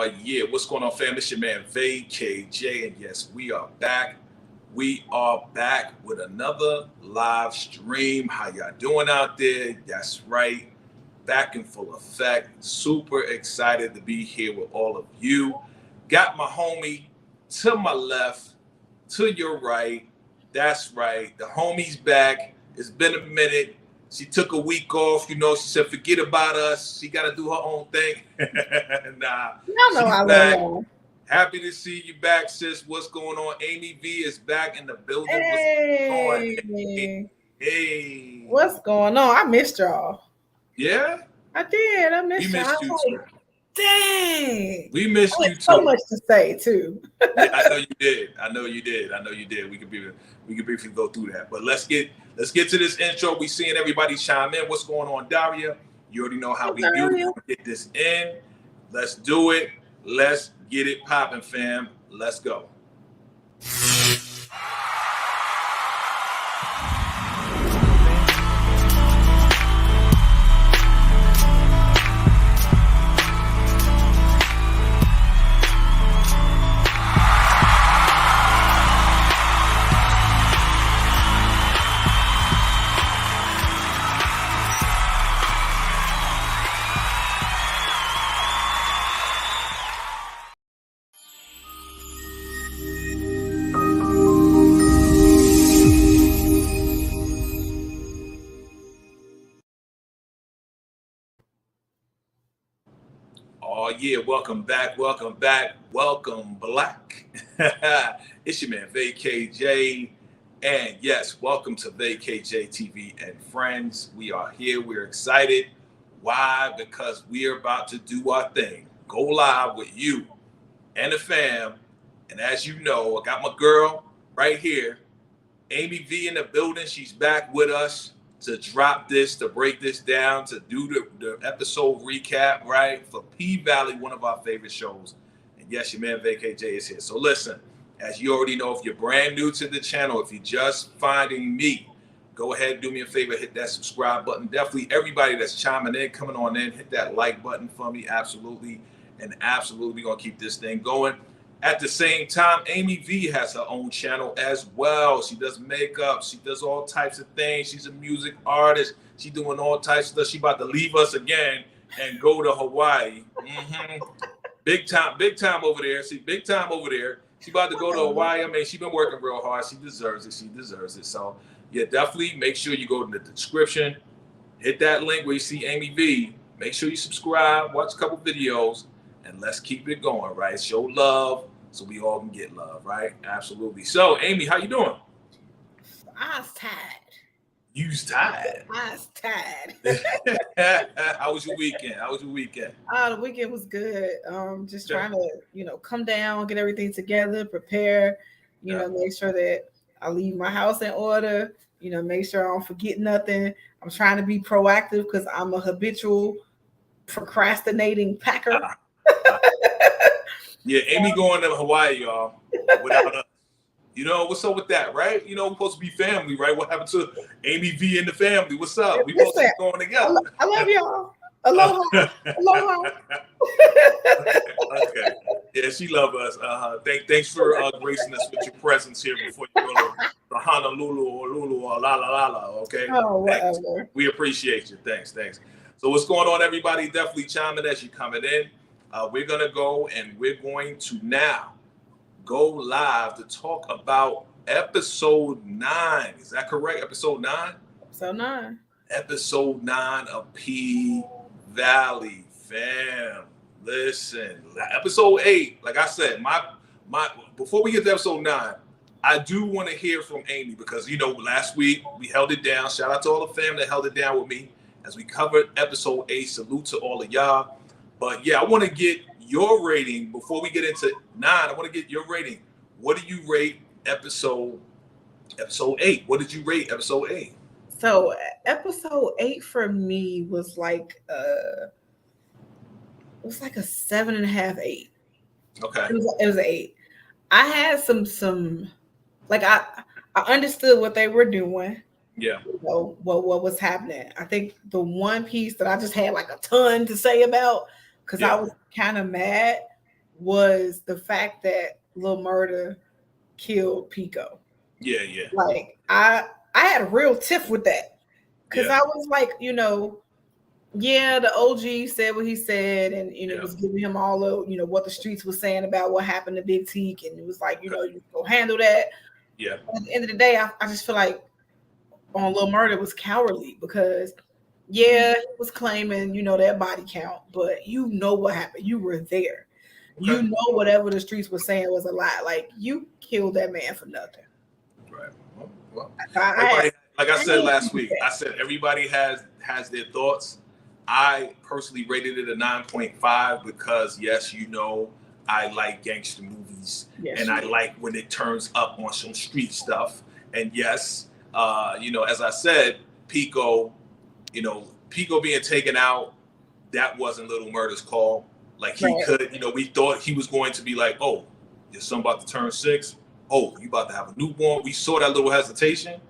Oh, yeah. What's going on, fam? It's your man, VACAY-J. And yes, we are back. We are back with another live stream. How y'all doing out there? That's right. Back in full effect. Super excited to be here with all of you. Got my homie to my left, to your right. That's right. The homie's back. It's been a minute. She took a week off. She said, forget about us. She got to do her own thing. Nah, y'all know I back. love y'all. Happy to see you back, sis. What's going on? Amy V is back in the building. Hey. What's going on? Hey. What's going on? I missed y'all. Yeah? I did. I We missed y'all. missed you Like, too. dang. We missed you too. So much to say too. Yeah, I know you did. I know you did. We could briefly go through that. But let's get to this intro. We seeing everybody chime in. What's going on, Daria? You already know how we do. We're gonna get this in. Let's do it. Let's get it popping, fam. Let's go. Oh yeah, welcome back, welcome Black. It's your man VACAY-J, and yes, welcome to VACAY-JTV and friends. We are here, we're excited. Why? Because we are about to do our thing. Go live with you and the fam. And as you know, I got my girl right here, Amy V in the building. She's back with us to drop this, to break this down, to do the episode recap, right? For P-Valley, one of our favorite shows. And yes, your man VACAY-J is here. So listen, as you already know, if you're brand new to the channel, if you're just finding me, go ahead and do me a favor, hit that subscribe button. Definitely everybody that's chiming in, coming on in, hit that like button for me, absolutely. And absolutely gonna keep this thing going. At the same time, Amy V has her own channel as well. She does makeup. She does all types of things. She's a music artist. She's doing all types of stuff. She about to leave us again and go to Hawaii. Big time over there. See, big time over there. She about to go to Hawaii. I mean, she's been working real hard. She deserves it. She deserves it. So, yeah, definitely make sure you go to the description. Hit that link where you see Amy V. Make sure you subscribe. Watch a couple videos. And let's keep it going, right? Show love so we all can get love, right? Absolutely. So, Amy, how you doing? I was tired. You's tired. I was tired. How was your weekend? The weekend was good. Just trying to, come down, get everything together, prepare, make sure that I leave my house in order, make sure I don't forget nothing. I'm trying to be proactive because I'm a habitual procrastinating packer. Yeah, Amy going to Hawaii, y'all, without us. What's up with that, right? We're supposed to be family, right? What happened to Amy V and the family? What's up? We supposed to be going together. I love y'all. Aloha. Aloha. Okay. Yeah, she love us. Thanks for gracing us with your presence here before you go to Honolulu or Lulu or La La La La, okay? Oh, whatever. We appreciate you. Thanks. So what's going on, everybody? Definitely chime in as you're coming in. We're going to go and we're going to now go live to talk about episode 9. Is that correct? Episode 9? Episode 9 of P-Valley, fam. Listen, episode 8, like I said, my before we get to episode 9, I do want to hear from Amy because, last week we held it down. Shout out to all the fam that held it down with me as we covered episode 8. Salute to all of y'all. But yeah, I want to get your rating before we get into 9. I want to get your rating. What do you rate episode 8? What did you rate episode 8? So episode 8 for me was like a 7.5, 8. Okay. It was an 8. I had some like I understood what they were doing. Yeah. What was happening. I think the one piece that I just had like a ton to say about because I was kind of mad was the fact that Lil Murda killed Pico. Yeah, yeah. Like I had a real tiff with that because I was like, yeah, the OG said what he said, and was giving him all of what the streets was saying about what happened to Big Teak, and it was like, you go handle that. Yeah. At the end of the day, I just feel like on Lil Murda was cowardly because he was claiming that body count, but what happened. You were there. Okay. Whatever the streets were saying was a lie. Like you killed that man for nothing. Right. Well, like I said last week, I said everybody has their thoughts. I personally rated it a 9.5 because I like gangster movies, and I like when it turns up on some street stuff. And yes, as I said, Pico being taken out, that wasn't Little Murda's call. Like he could, we thought he was going to be like, oh, your son about to turn 6. Oh, you about to have a newborn. We saw that little hesitation.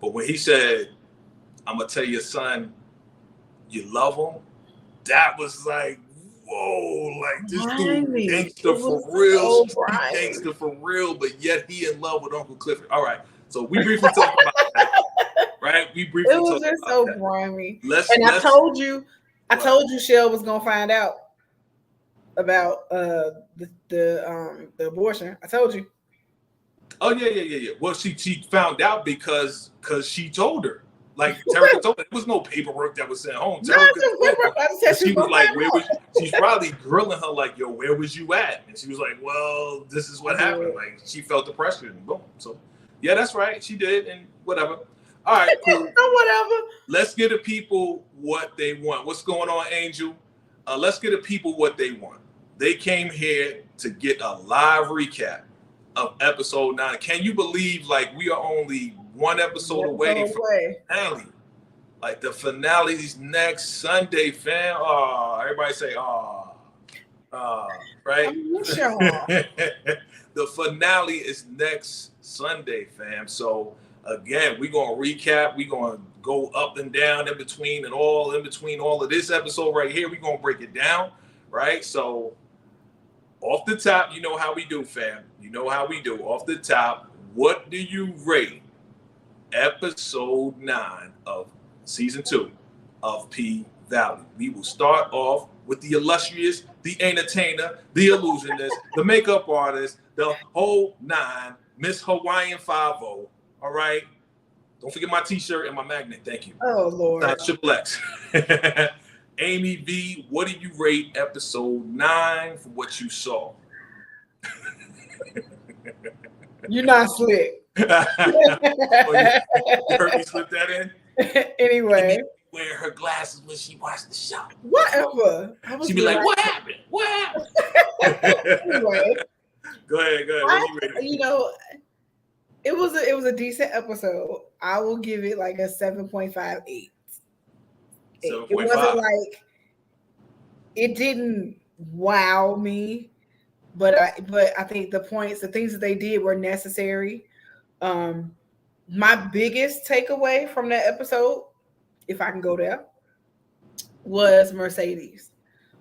But when he said, I'm going to tell your son you love him, that was like, whoa, like this dude gangster for real, gangster for real, but yet he in love with Uncle Clifford. All right, so we briefly talked about that, right? We briefly talked about that. It was just so grimy. I told you Shell was going to find out about the abortion. I told you. Oh yeah. Well, she found out because she told her. Like Terica told her, there was no paperwork that was sent home. She was like, "Where was?" She's probably grilling her like, "Yo, where was you at?" And she was like, "Well, this is what happened." Like she felt the pressure and boom. So yeah, that's right. She did and whatever. All right, cool. Whatever. Let's get the people what they want. What's going on, Angel? Let's get the people what they want. They came here to get a live recap of episode 9. Can you believe we are only one episode away from the finale? Like the finale's next Sunday, fam. Oh, everybody say, right? The finale is next Sunday, fam. So again, we're gonna recap. We're gonna go up and down in between all of this episode right here. We're gonna break it down, right? So off the top, you know how we do, fam. You know how we do. Off the top, what do you rate episode 9 of season 2 of P Valley? We will start off with the illustrious, the entertainer, the illusionist, the makeup artist, the whole 9, Miss Hawaiian 5-0. All right. Don't forget my t-shirt and my magnet. Thank you. Oh, Lord. Triple X. Amy V, what do you rate episode 9 for what you saw? You're not slick. You heard me slip that in? Anyway. Wearing her glasses when she watched the show. Whatever. She'd be like, what happened? What happened? Anyway. Go ahead. It was a decent episode. I will give it like a 7.58. It wasn't like it didn't wow me, but I think the things that they did were necessary. My biggest takeaway from that episode, if I can go there, was Mercedes,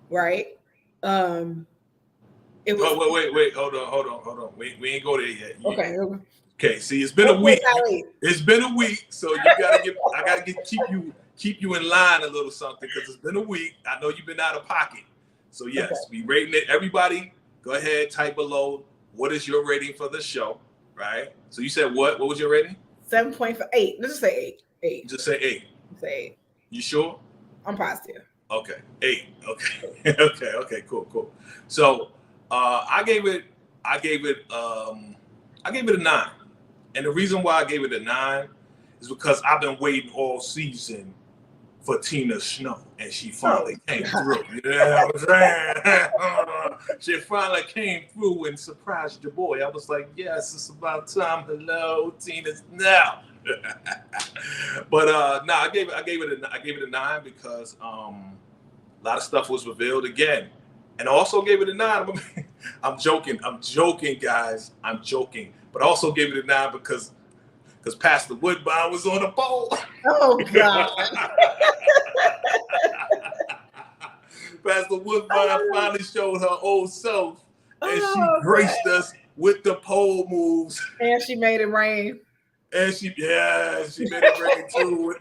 right? It was. Wait, hold on. We ain't go there yet. Okay. See, it's been a week. It's been a week, so I gotta keep you in line a little something because it's been a week. I know you've been out of pocket. So yes, we rating it. Everybody, go ahead, type below. What is your rating for the show? Right. So you said what? What was your rating? 7.8. Let's just say 8. Just say 8. Say 8. You sure? I'm positive. Okay. 8. Okay. Okay. Cool. So I gave it a 9. And the reason why I gave it a 9 is because I've been waiting all season for Tina Snow, and she finally came through. You know what I'm saying? She finally came through and surprised your boy. I was like, yes, it's about time. Hello, Tina Snow. But I gave it a 9 because a lot of stuff was revealed again, and I also gave it a 9. I'm joking, guys. I'm joking, but I also gave it a 9 because Pastor Woodbine was on the pole. Oh, God. Pastor Woodbine finally showed her old self and she Oh, graced us with the pole moves. And she made it rain. And she made it rain too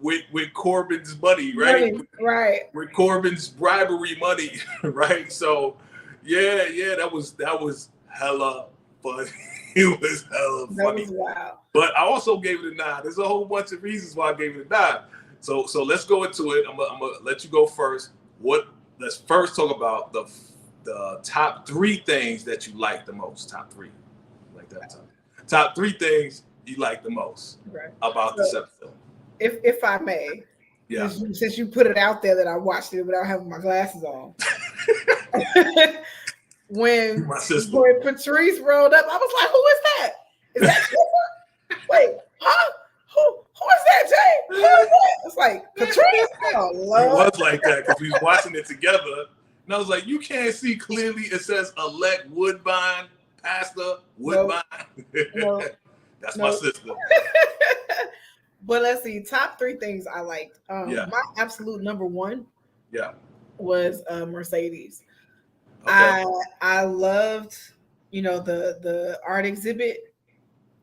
with Corbin's money, right? Right. With Corbin's bribery money, right? So yeah, that was hella funny. It was hella funny. That was wild. But I also gave it a 9. There's a whole bunch of reasons why I gave it a 9. So let's go into it. I'm gonna let you go first. Let's first talk about the top 3 things that you like the most. Top 3. Like that. Top 3 things you like the most about this episode. If I may, yeah. Since you put it out there that I watched it without having my glasses on. when Patrice rolled up, I was like, "Who is that? Is that Wait, huh? Who is that, Jay? Who is that?" It's like Patrice. Oh, Lord. It was like that because we was watching it together, and I was like, "You can't see clearly. It says elect Woodbine, Pastor Woodbine." Nope. That's my sister. But let's see, top 3 things I liked. My absolute number 1 was Mercedes. Okay. I loved, the art exhibit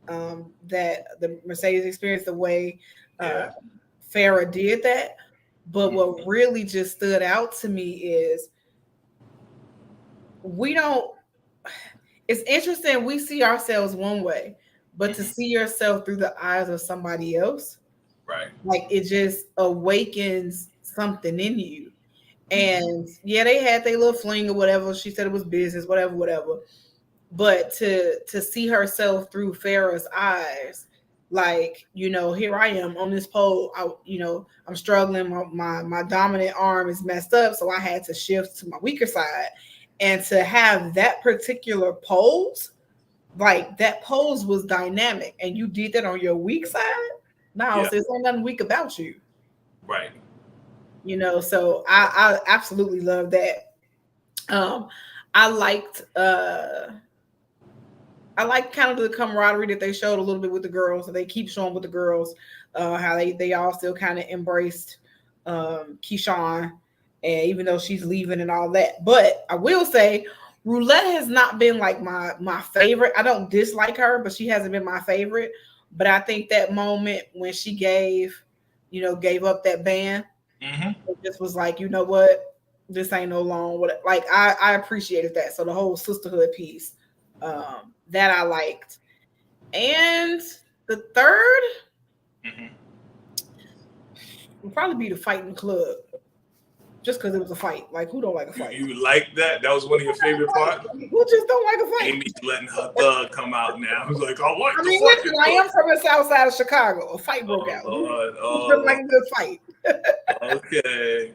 that the Mercedes experience, the way Farrah did that. But what really just stood out to me is it's interesting. We see ourselves one way, but to see yourself through the eyes of somebody else, right? Like it just awakens something in you. And they had their little fling or whatever. She said it was business, whatever. But to see herself through Farrah's eyes, like, here I am on this pole. I'm struggling. My dominant arm is messed up, so I had to shift to my weaker side. And to have that particular pose, like that pose was dynamic, and you did that on your weak side. No, so there's nothing weak about you, right? So I absolutely love that. I liked kind of the camaraderie that they showed a little bit with the girls. So they keep showing with the girls how they all still kind of embraced Keyshawn, and even though she's leaving and all that. But I will say, Roulette has not been like my favorite. I don't dislike her, but she hasn't been my favorite. But I think that moment when she gave up that band, it just was like, you know what, this ain't no long. Like I appreciated that. So the whole sisterhood piece, that I liked. And the third would probably be the fight in the club. Just because it was a fight. Like, who don't like a fight? You like that? That was one of your favorite parts? Who just don't like a fight? Amy's letting her thug come out now. Who's like, listen, I am from the south side of Chicago. A fight broke out. Who like a good fight? Okay.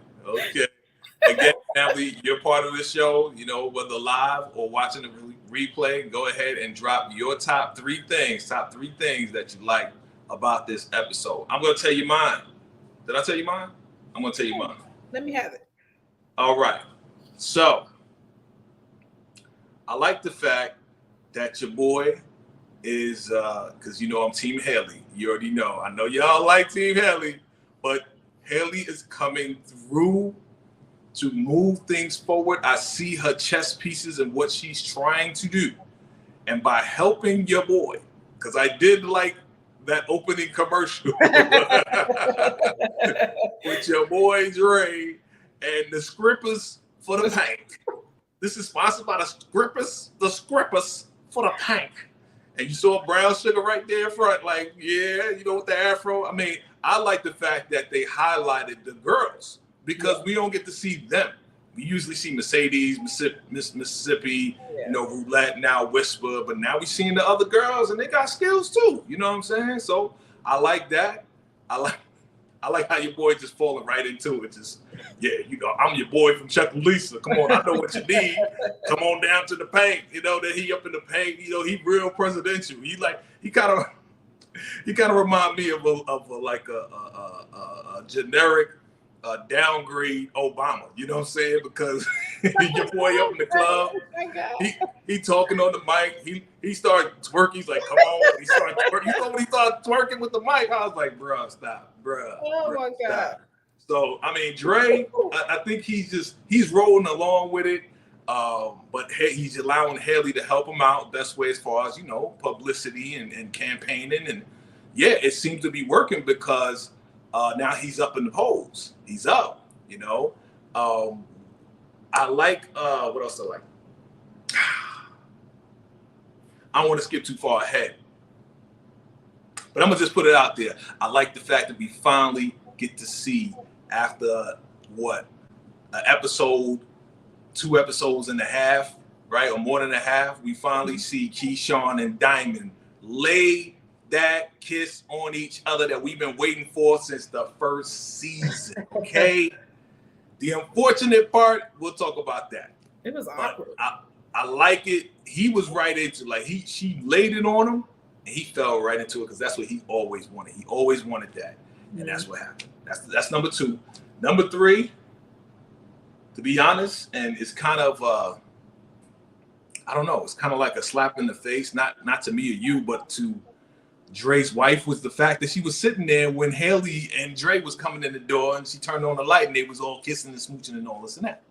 Again, family, you're part of the show, whether live or watching the replay, go ahead and drop your top 3 things that you like about this episode. I'm going to tell you mine. Did I tell you mine? I'm going to tell you mine. Let me have it. All right. So, I like the fact that your boy is, because I'm Team Haley. You already know. I know y'all like Team Haley, but Haley is coming through to move things forward. I see her chess pieces and what she's trying to do. And by helping your boy, because I did like that opening commercial with your boy Dre and the Scrippers for the Pank. This is sponsored by the Scrippers for the Pank. And you saw Brown Sugar right there in front, like, with the afro. I mean, I like the fact that they highlighted the girls because we don't get to see them. We usually see Mercedes, Mississippi, Roulette, now Whisper, but now we're seeing the other girls and they got skills too. You know what I'm saying? So I like that. I like how your boy just falling right into it. Just, I'm your boy from Chuck and Lisa. Come on, I know what you need. Come on down to the paint. That he up in the paint. He real presidential. He kind of remind me of a generic downgrade Obama. You know what I'm saying? Because your boy up in the club, he talking on the mic. He started twerking. He's like, come on. He started twerking. You know when he started twerking with the mic, I was like, bro, stop, bro. Oh my God. So I mean, Dre, I think he's rolling along with it. But he's allowing Haley to help him out best way as far as, publicity and campaigning. And yeah, it seems to be working because now he's up in the polls. He's up, I like, what else I like? I don't want to skip too far ahead, but I'm going to just put it out there. I like the fact that we finally get to see, after what, an episode, 2 episodes and a half, right? Or more than a half, we finally see Keyshawn and Diamond lay that kiss on each other that we've been waiting for since the first season, okay? The unfortunate part, we'll talk about that. It was awkward. I like it. He was right into, like, she laid it on him, and he fell right into it because that's what he always wanted. He always wanted that, and that's what happened. That's number 2. Number 3, to be honest, and it's kind of, I don't know, it's kind of like a slap in the face, not to me or you, but to Dre's wife, was the fact that she was sitting there when Haley and Dre was coming in the door, and she turned on the light, and they was all kissing and smooching and all this and that.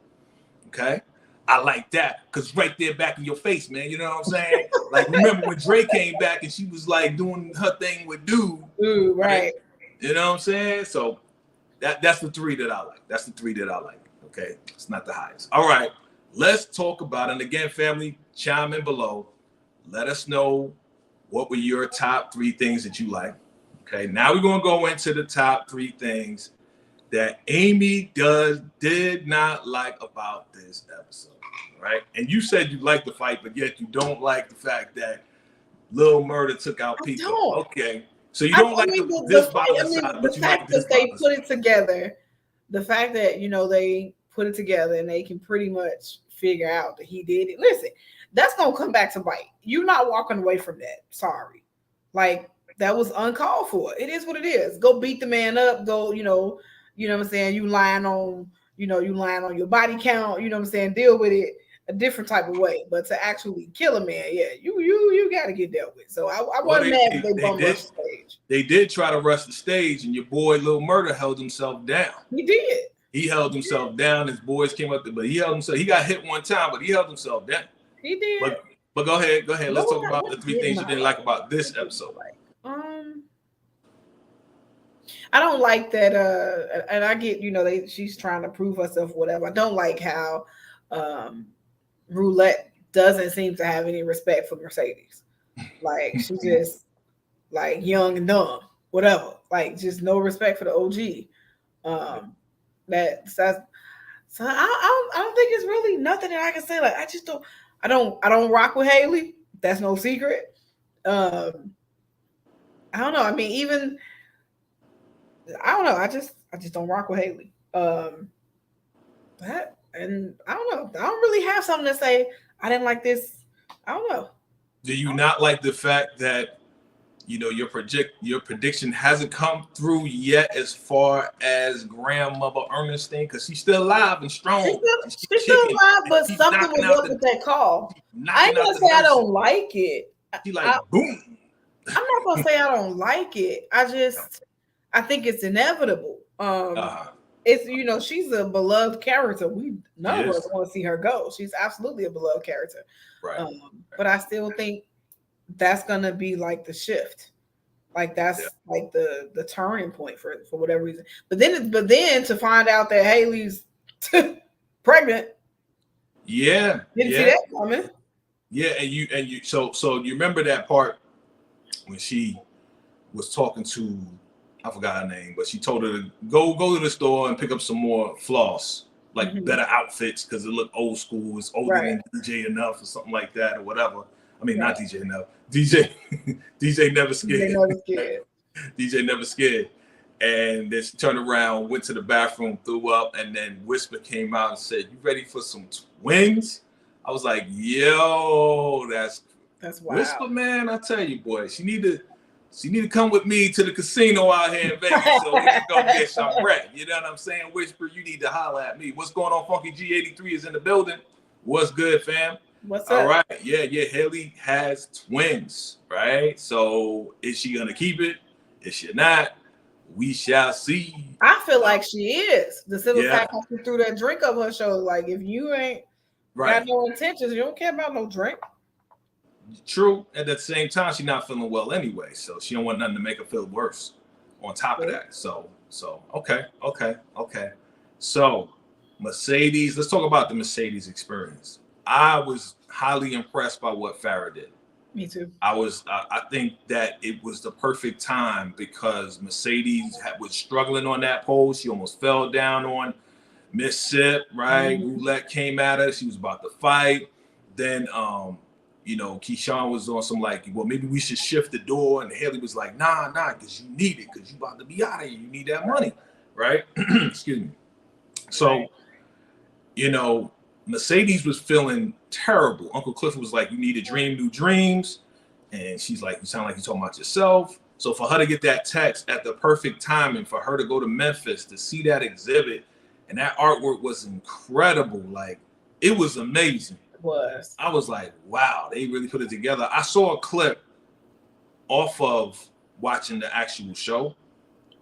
Okay? I like that, because right there back in your face, man, you know what I'm saying? Like, remember when Dre came back and she was like doing her thing with Dude. Ooh, right. You know what I'm saying? So that's the 3 that I like. That's the 3 that I like. Okay, it's not the highest. All right, let's talk about it. And again, family, chime in below. Let us know what were your top 3 things that you like. Okay, now we're gonna go into the top 3 things that Amy did not like about this episode. Right? And you said you liked the fight, but yet you don't like the fact that Lil Murda took out Pico. Okay, so you don't like this violence side, but you like this. The fact that they put it together, the fact that they put it together and they can pretty much figure out that he did it. Listen, that's gonna come back to bite. You're not walking away from that. Sorry, like that was uncalled for. It is what it is. Go beat the man up. Go, you know what I'm saying. You lying on your body count. You know what I'm saying. Deal with it a different type of way. But to actually kill a man, yeah, you got to get dealt with. So I wasn't mad if they bummed rush the stage. They did try to rush the stage, and your boy Lil Murda held himself down. He did. He held himself down. His boys came up there, but he held himself. He got hit one time, but he held himself down. He did. But go ahead. Let's talk about the 3 things you didn't like about this episode. I don't like that. And I get, she's trying to prove herself, whatever. I don't like how Roulette doesn't seem to have any respect for Mercedes. Like, she's just like young and dumb, whatever. Like, just no respect for the OG. So I don't think it's really nothing that I can say. Like, I don't rock with Haley. That's no secret. I don't know. I mean, even I don't know. I just don't rock with Haley. And I don't know. I don't really have something to say. I didn't like this. I don't know. Do you not like the fact that your prediction hasn't come through yet as far as grandmother Ernestine, because she's still alive and strong. She's still alive, but something was up with that call. I ain't gonna say I don't like it. She boom. I'm not gonna say I don't like it. I think it's inevitable. It's she's a beloved character. None of us want to see her go. She's absolutely a beloved character. Right. But I still think that's gonna be like the shift. Like that's like the turning point for whatever reason. But then to find out that Haley's pregnant. Yeah. Didn't see that coming. Yeah, and you so you remember that part when she was talking to, I forgot her name, but she told her to go to the store and pick up some more floss, like better outfits, because it looked old school. It's older than DJ enough or something like that or whatever. I mean, not DJ enough. DJ never scared. DJ never scared. And then she turned around, went to the bathroom, threw up, and then Whisper came out and said, "You ready for some twins?" I was like, "Yo, that's wild." Whisper, man, I tell you, boy, she need to come with me to the casino out here in Vegas so we can go get some bread. You know what I'm saying? Whisper, you need to holler at me. What's going on? Funky G83 is in the building. What's good, fam? What's up? All right. Yeah. Haley has twins, right? So is she gonna keep it? Is she not? We shall see. I feel like she is. The simple fact that she threw that drink up her shoulder. Like, if you ain't Right. Got no intentions. You don't care about no drink. True. At the same time, she's not feeling well anyway, so she don't want nothing to make her feel worse. On top of that, so okay. So Mercedes, let's talk about the Mercedes experience. I was highly impressed by what Farrah did. Me too. I think that it was the perfect time because Mercedes was struggling on that pole. She almost fell down on Miss Sip, right? Roulette came at her. She was about to fight. Then Keyshawn was on some like, well, maybe we should shift the door. And Haley was like, nah, because you need it, because you about to be out of here. You need that money, right? Excuse me. So, Mercedes was feeling terrible. Uncle Clifford was like, you need to dream new dreams. And she's like, you sound like you're talking about yourself. So for her to get that text at the perfect time and for her to go to Memphis to see that exhibit, and that artwork was incredible. Like, it was amazing. Was. I was like, wow, they really put it together. I saw a clip off of watching the actual show,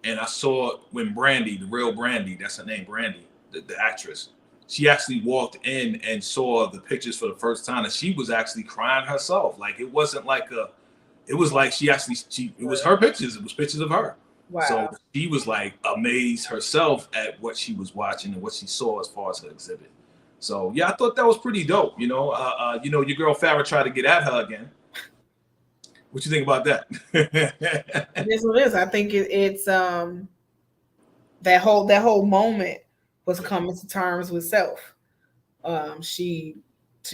and I saw when Brandy, the real Brandy, that's her name, Brandy, the actress, she actually walked in and saw the pictures for the first time, and she was actually crying herself. Like, it wasn't like it was like it was her pictures. It was pictures of her. Wow. So she was like amazed herself at what she was watching and what she saw as far as her exhibit. So yeah, I thought that was pretty dope. Your girl Farrah tried to get at her again. What you think about that? It is what it is. I think it's that whole moment was coming to terms with self. She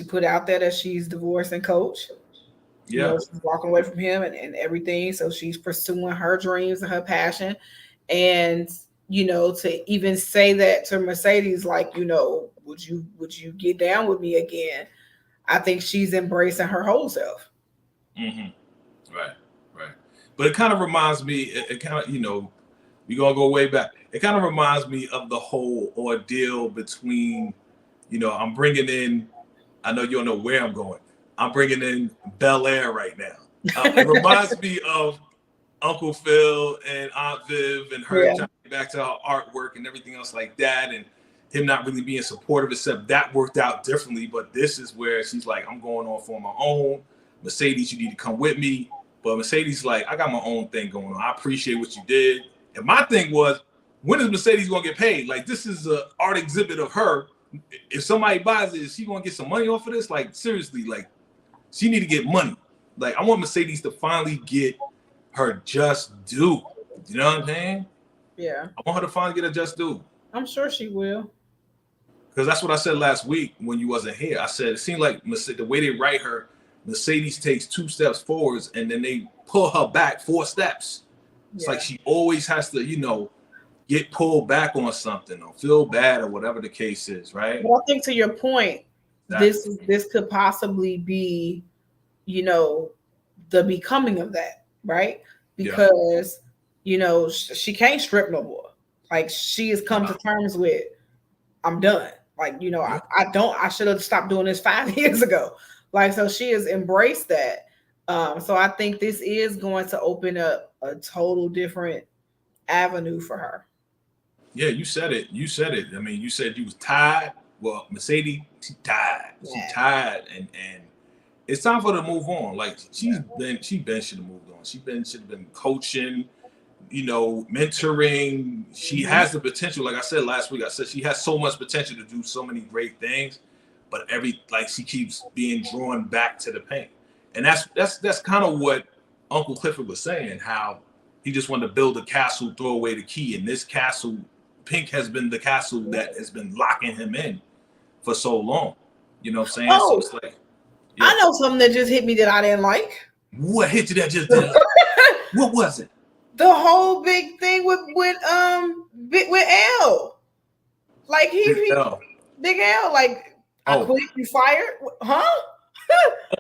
put out there that she's divorcing Coach. Yeah, she's walking away from him and everything. So she's pursuing her dreams and her passion, and to even say that to Mercedes, like, would you get down with me again? I think she's embracing her whole self. Mm-hmm. Right. But it kind of reminds me, it kind of, we're going to go way back. It kind of reminds me of the whole ordeal between, I'm bringing in, I know you don't know where I'm going. I'm bringing in Bel Air right now. It reminds me of Uncle Phil and Aunt Viv and her trying to get back to her artwork and everything else like that. And him not really being supportive, except that worked out differently. But this is where she's like, I'm going off on my own. Mercedes, you need to come with me. But Mercedes like, I got my own thing going on. I appreciate what you did. And my thing was, when is Mercedes going to get paid? Like, this is an art exhibit of her. If somebody buys it, is she going to get some money off of this? Like, seriously, like, she need to get money. Like, I want Mercedes to finally get her just due. You know what I'm saying? Yeah. I want her to finally get her just due. I'm sure she will. Because that's what I said last week when you wasn't here. I said, it seemed like the way they write her, Mercedes takes 2 steps forwards and then they pull her back 4 steps. It's like she always has to, get pulled back on something or feel bad or whatever the case is, right? But I think to your point, this could possibly be, the becoming of that, right? Because, she can't strip no more. Like, she has come to terms with, I'm done. Like, I should have stopped doing this 5 years ago. Like, so she has embraced that. So I think this is going to open up a total different avenue for her. Yeah, you said it. I mean, you said you was tired. Well, Mercedes, she's tired. She's tired, and it's time for her to move on. Like, she should have moved on. Should have been coaching, mentoring. She has the potential. Like I said last week, she has so much potential to do so many great things, but she keeps being drawn back to the paint. And that's kind of what Uncle Clifford was saying, how he just wanted to build a castle, throw away the key. And this castle, Pink, has been the castle that has been locking him in for so long. You know what I'm saying? Oh, so it's like, I know something that just hit me that I didn't like. What hit you that just didn't like? What was it? The whole big thing with L. Like Big L, like, I quit, you fired? Huh?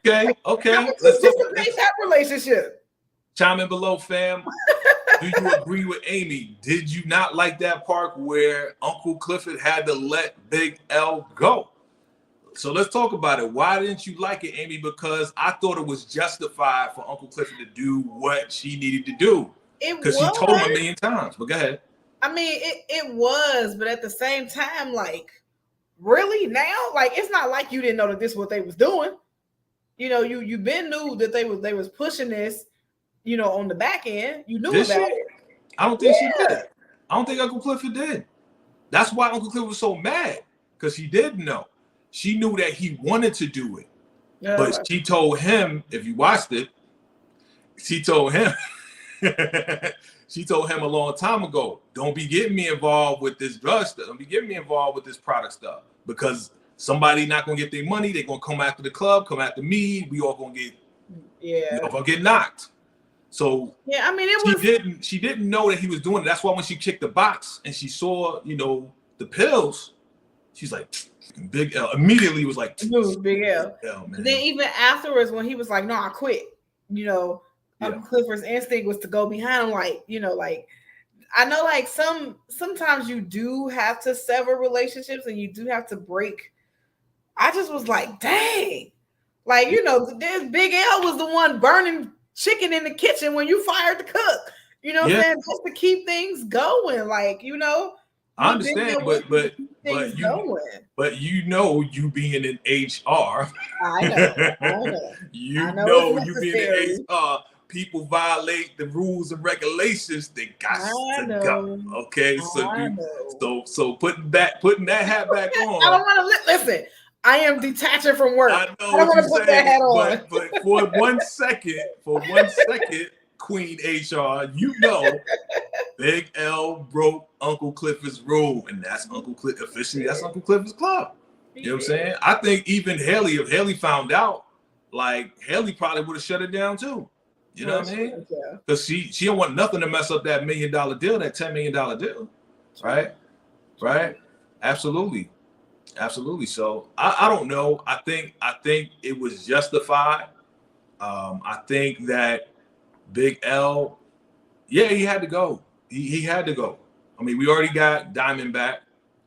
Okay. Let's anticipate that relationship. Chime in below, fam. Do you agree with Amy? Did you not like that part where Uncle Clifford had to let Big L go? So let's talk about it. Why didn't you like it, Amy? Because I thought it was justified for Uncle Clifford to do what she needed to do. Because she told him 1,000,000 times. But go ahead. I mean, it was, but at the same time, like, really now? Like, it's not like you didn't know that this is what they was doing. You know, you been knew that they was pushing this, you know, on the back end. You knew Did about she? it. I don't think she did. I don't think Uncle Clifford did. That's why Uncle Clifford was so mad, because he didn't know. She knew that he wanted to do it, but she told him, if you watched it, she told him, she told him a long time ago, don't be getting me involved with this drug stuff. Don't be getting me involved with this product stuff, because somebody not gonna get their money. They're gonna come after the club, come after me. We all gonna get, we all gonna get knocked. So yeah, I mean, she didn't know that he was doing it. That's why when she kicked the box and she saw, you know, the pills, she's like, Big L. Immediately was like, Big L. Man. Then even afterwards, when he was like, no, I quit, you know, Uncle Clifford's instinct was to go behind him, like, you know, like, I know, like, sometimes you do have to sever relationships and you do have to break. I just was like, dang, like, you know, this Big L was the one burning chicken in the kitchen when you fired the cook. You know what I'm saying? Just to keep things going, like, you know. I understand, but you know, you being in HR. I know. You know you being in HR. People violate the rules and regulations. They got to go. Okay, so putting that hat back on. I don't want to listen. I am detaching from work. I don't want to put that hat on. But for one second, Queen HR, you know, Big L broke Uncle Clifford's rule, and that's Uncle Cliff officially. That's Uncle Clifford's club. You know what I'm saying? I think even Haley, if Haley found out, like, Haley probably would have shut it down too. You know what I mean? Because she don't want nothing to mess up that $1 million deal, that $10 million deal, right? Right? Absolutely. So I don't know. I think it was justified. I think that Big L, yeah, he had to go. He had to go. I mean, we already got Diamond back.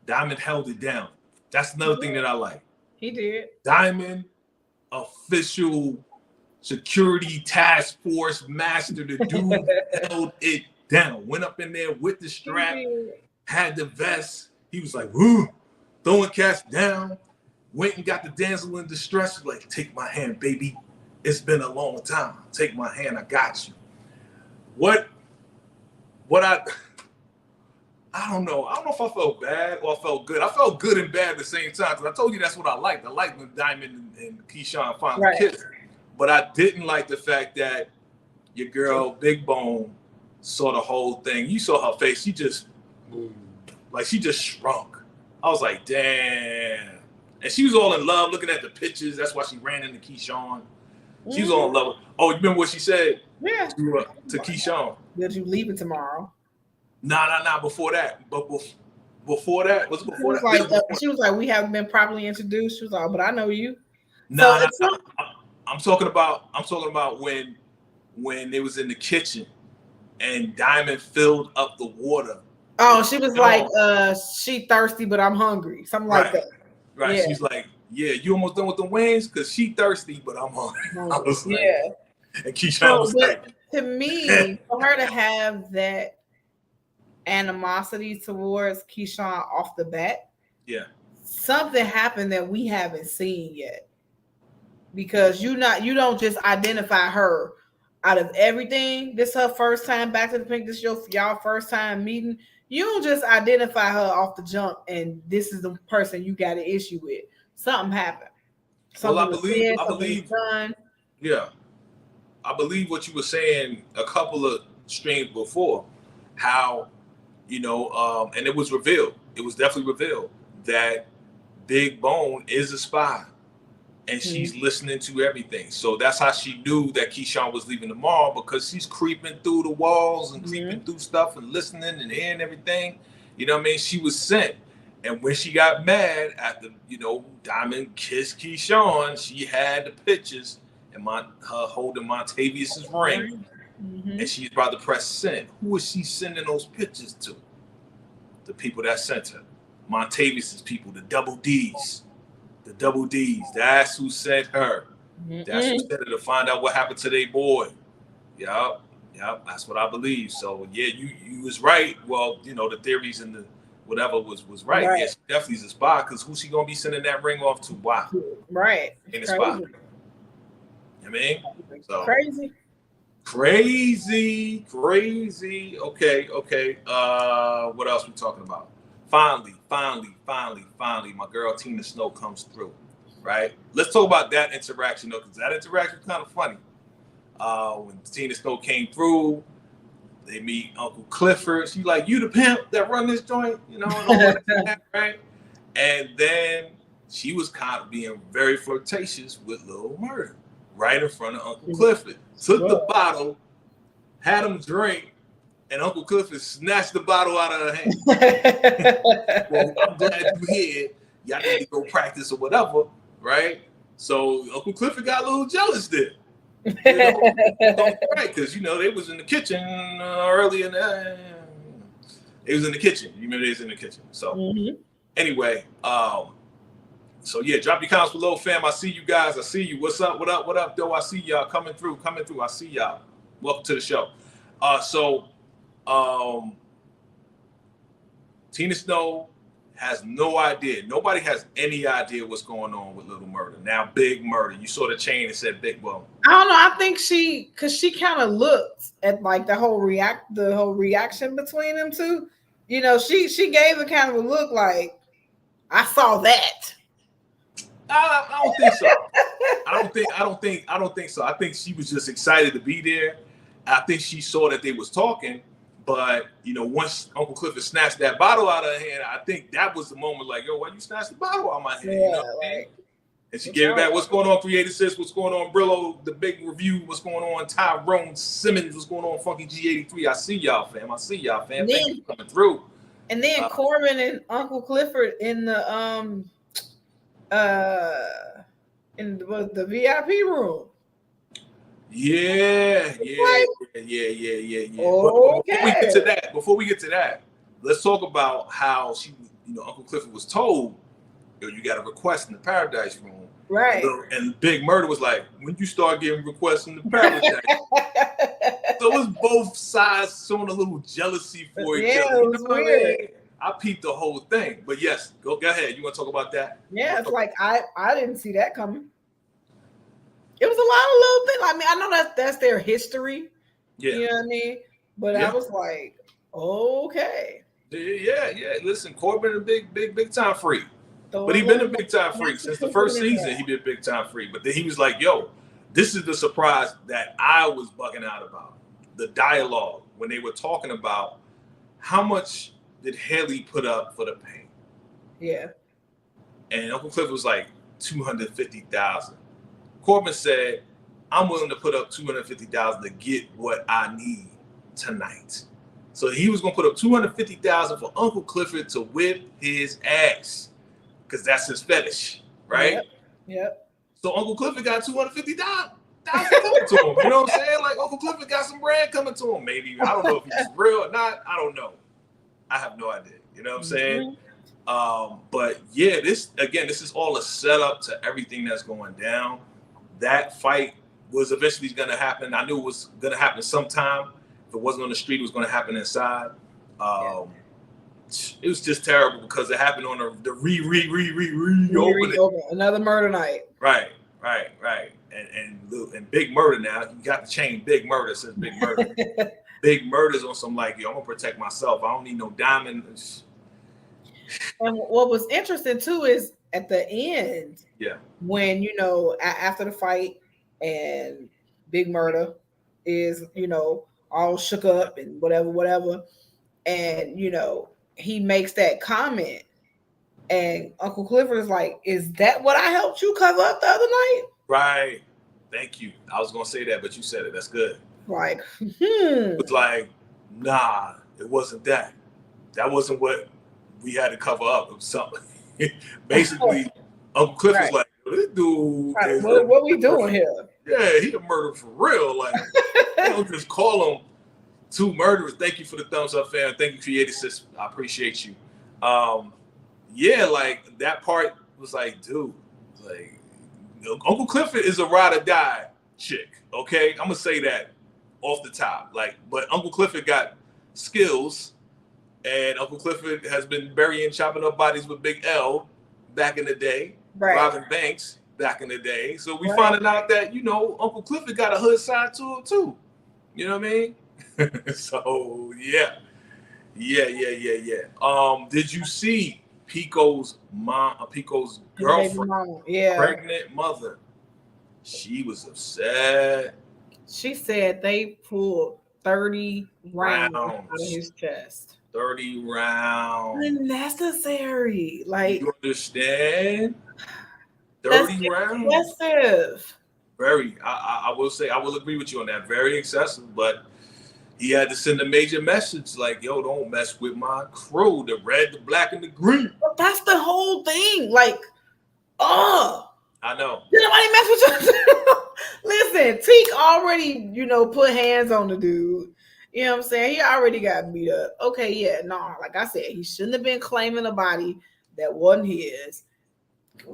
Diamond held it down. That's another thing that I like. He did. Diamond, official security task force master. The dude held it down. Went up in there with the strap, had the vest. He was like, woo, throwing cats down. Went and got the damsel in distress. Like, take my hand, baby. It's been a long time. Take my hand. I got you. What I don't know. I don't know if I felt bad or I felt good. I felt good and bad at the same time, because I told you that's what I liked. I liked when Diamond and Keyshawn finally kissed. But I didn't like the fact that your girl, Big Bone, saw the whole thing. You saw her face. She just shrunk. I was like, damn. And she was all in love looking at the pictures. That's why she ran into Keyshawn. She was all in love. Oh, you remember what she said? Yeah. To Keyshawn. That you leaving tomorrow? Nah. Before that, but before that, was it before that? Like, she was like, we haven't been properly introduced. She was like, but I know you. Nah. I'm talking about when they was in the kitchen and Diamond filled up the water. Oh, she was like, she thirsty, but I'm hungry. Something like that. Right. Yeah. She's like, yeah, you almost done with the wings? Because she thirsty, but I'm hungry. I was like, and Keyshawn was like, to me, for her to have that animosity towards Keyshawn off the bat, something happened that we haven't seen yet. Because you don't just identify her out of everything. This her first time back to the Pink. This y'all first time meeting. You don't just identify her off the jump and this is the person you got an issue with. Something happened. Well, I believe. Yeah, I believe what you were saying a couple of streams before, how, you know, and it was revealed. It was definitely revealed that Big Bone is a spy. And she's listening to everything. So that's how she knew that Keyshawn was leaving tomorrow, because she's creeping through the walls and creeping through stuff and listening and hearing everything. You know what I mean? She was sent. And when she got mad after, you know, Diamond kissed Keyshawn, she had the pictures and her holding Montavious' ring. And she's about to press send. Who is she sending those pictures to? The people that sent her. Montavious' people, the double D's. The double D's. That's who sent her. That's who sent her to find out what happened to their boy. Yep. That's what I believe. So yeah, you was right. Well, you know, the theories and whatever was right. Yeah, she definitely is a spy, because who's she gonna be sending that ring off to? Why? Right. In a spy. You know what I mean? So crazy. Okay. What else we talking about? Finally, my girl Tina Snow comes through. Right? Let's talk about that interaction though, because that interaction was kind of funny. When Tina Snow came through, they meet Uncle Clifford. She's like, "You the pimp that run this joint," you know, and all that, right? And then she was kind of being very flirtatious with Lil Murda right in front of Uncle Clifford. Took the bottle, had him drink, and Uncle Clifford snatched the bottle out of her hand. Well, I'm glad you're here. Y'all need to go practice or whatever, right? So Uncle Clifford got a little jealous there. You know, right? Because they was in the kitchen early in the. They was in the kitchen. You remember they was in the kitchen. So anyway, so yeah, drop your comments below, fam. I see you guys. I see you. What's up? What up, though? I see y'all coming through. I see y'all. Welcome to the show. Tina Snow has no idea. Nobody has any idea what's going on with Little Murda. Now, Big Murda. You saw the chain and said Big. Well, I don't know. I think because she kind of looked at like the whole reaction between them two. She gave a kind of a look like, I saw that. I don't think so. I don't think so. I think she was just excited to be there. I think she saw that they was talking, but once Uncle Clifford snatched that bottle out of her hand, I think that was the moment. Like, yo, why you snatched the bottle out of my hand? Yeah, you know what I mean? And she gave it back. What's going on, 386? What's going on, Brillo? The big review. What's going on, Tyrone Simmons? What's going on, Funky G83? I see y'all, fam. Thank you for coming through. And then Corbin and Uncle Clifford in the VIP room. Yeah. Okay. Before we get to that, let's talk about how Uncle Clifford was told, you got a request in the Paradise Room. Right. And Big Murda was like, when you start getting requests in the Paradise Room. So it was both sides showing a little jealousy for each other. It was weird. I peeped the whole thing. But yes, go ahead. You want to talk about that? Yeah, it's like I didn't see that coming. It was a lot of little things. I mean, I know that's their history. Yeah. You know what I mean? But I was like, okay. Yeah. Listen, Corbin a big time freak. But he been a big time freak since the first season. He been a big time freak. But then he was like, yo, this is the surprise that I was bugging out about. The dialogue when they were talking about how much did Haley put up for the paint. Yeah. And Uncle Cliff was like $250,000. Corbin said, I'm willing to put up $250,000 to get what I need tonight. So he was gonna put up $250,000 for Uncle Clifford to whip his ass. Because that's his fetish, right? Yep. So Uncle Clifford got $250,000 coming to him. You know what I'm saying? Like Uncle Clifford got some brand coming to him. Maybe I don't know if he's real or not. I don't know. I have no idea. You know what I'm saying? But yeah, this is all a setup to everything that's going down. That fight was eventually going to happen. I knew it was going to happen sometime. If it wasn't on the street, it was going to happen inside. It was just terrible because it happened on the reopening. Another murder night. Right. And Big Murda now. You got the chain Big Murda says Big Murda. Big Murda's on some like, yo, I'm gonna protect myself. I don't need no diamonds. And what was interesting too is at the end, when after the fight and Big Murda is all shook up and whatever, and he makes that comment, and Uncle Clifford is like, "Is that what I helped you cover up the other night?" Right. Thank you. I was gonna say that, but you said it. That's good. Like, It's like, nah, it wasn't that. That wasn't what we had to cover up. It was something. Basically, Uncle Cliff was like, this dude. What we doing here? Yeah, he a murderer for real. Like, don't just call him two murderers. Thank you for the thumbs up, fam. Thank you, Creative Sis. I appreciate you. Like that part was like, dude, like Uncle Clifford is a ride or die chick. Okay, I'm gonna say that off the top. Like, but Uncle Clifford got skills And Uncle Clifford has been burying, chopping up bodies with Big L back in the day, Right. Robin Banks back in the day. So we finding out that, you know, Uncle Clifford got a hood side to him too. You know what I mean? So yeah. Did you see Pico's mom, Pico's girlfriend, pregnant mother? She was upset. She said they pulled 30 rounds out of his chest. 30 rounds. Unnecessary. Like, you understand? 30 rounds. Excessive. Very. I will say, I will agree with you on that. Very excessive, but he had to send a major message like, yo, don't mess with my crew, the red, the black, and the green. But that's the whole thing. Like, I know. Did nobody mess with you? Listen, Teak already, you know, put hands on the dude. You know what I'm saying? He already got beat up. Okay, yeah, no, like I said, he shouldn't have been claiming a body that wasn't his.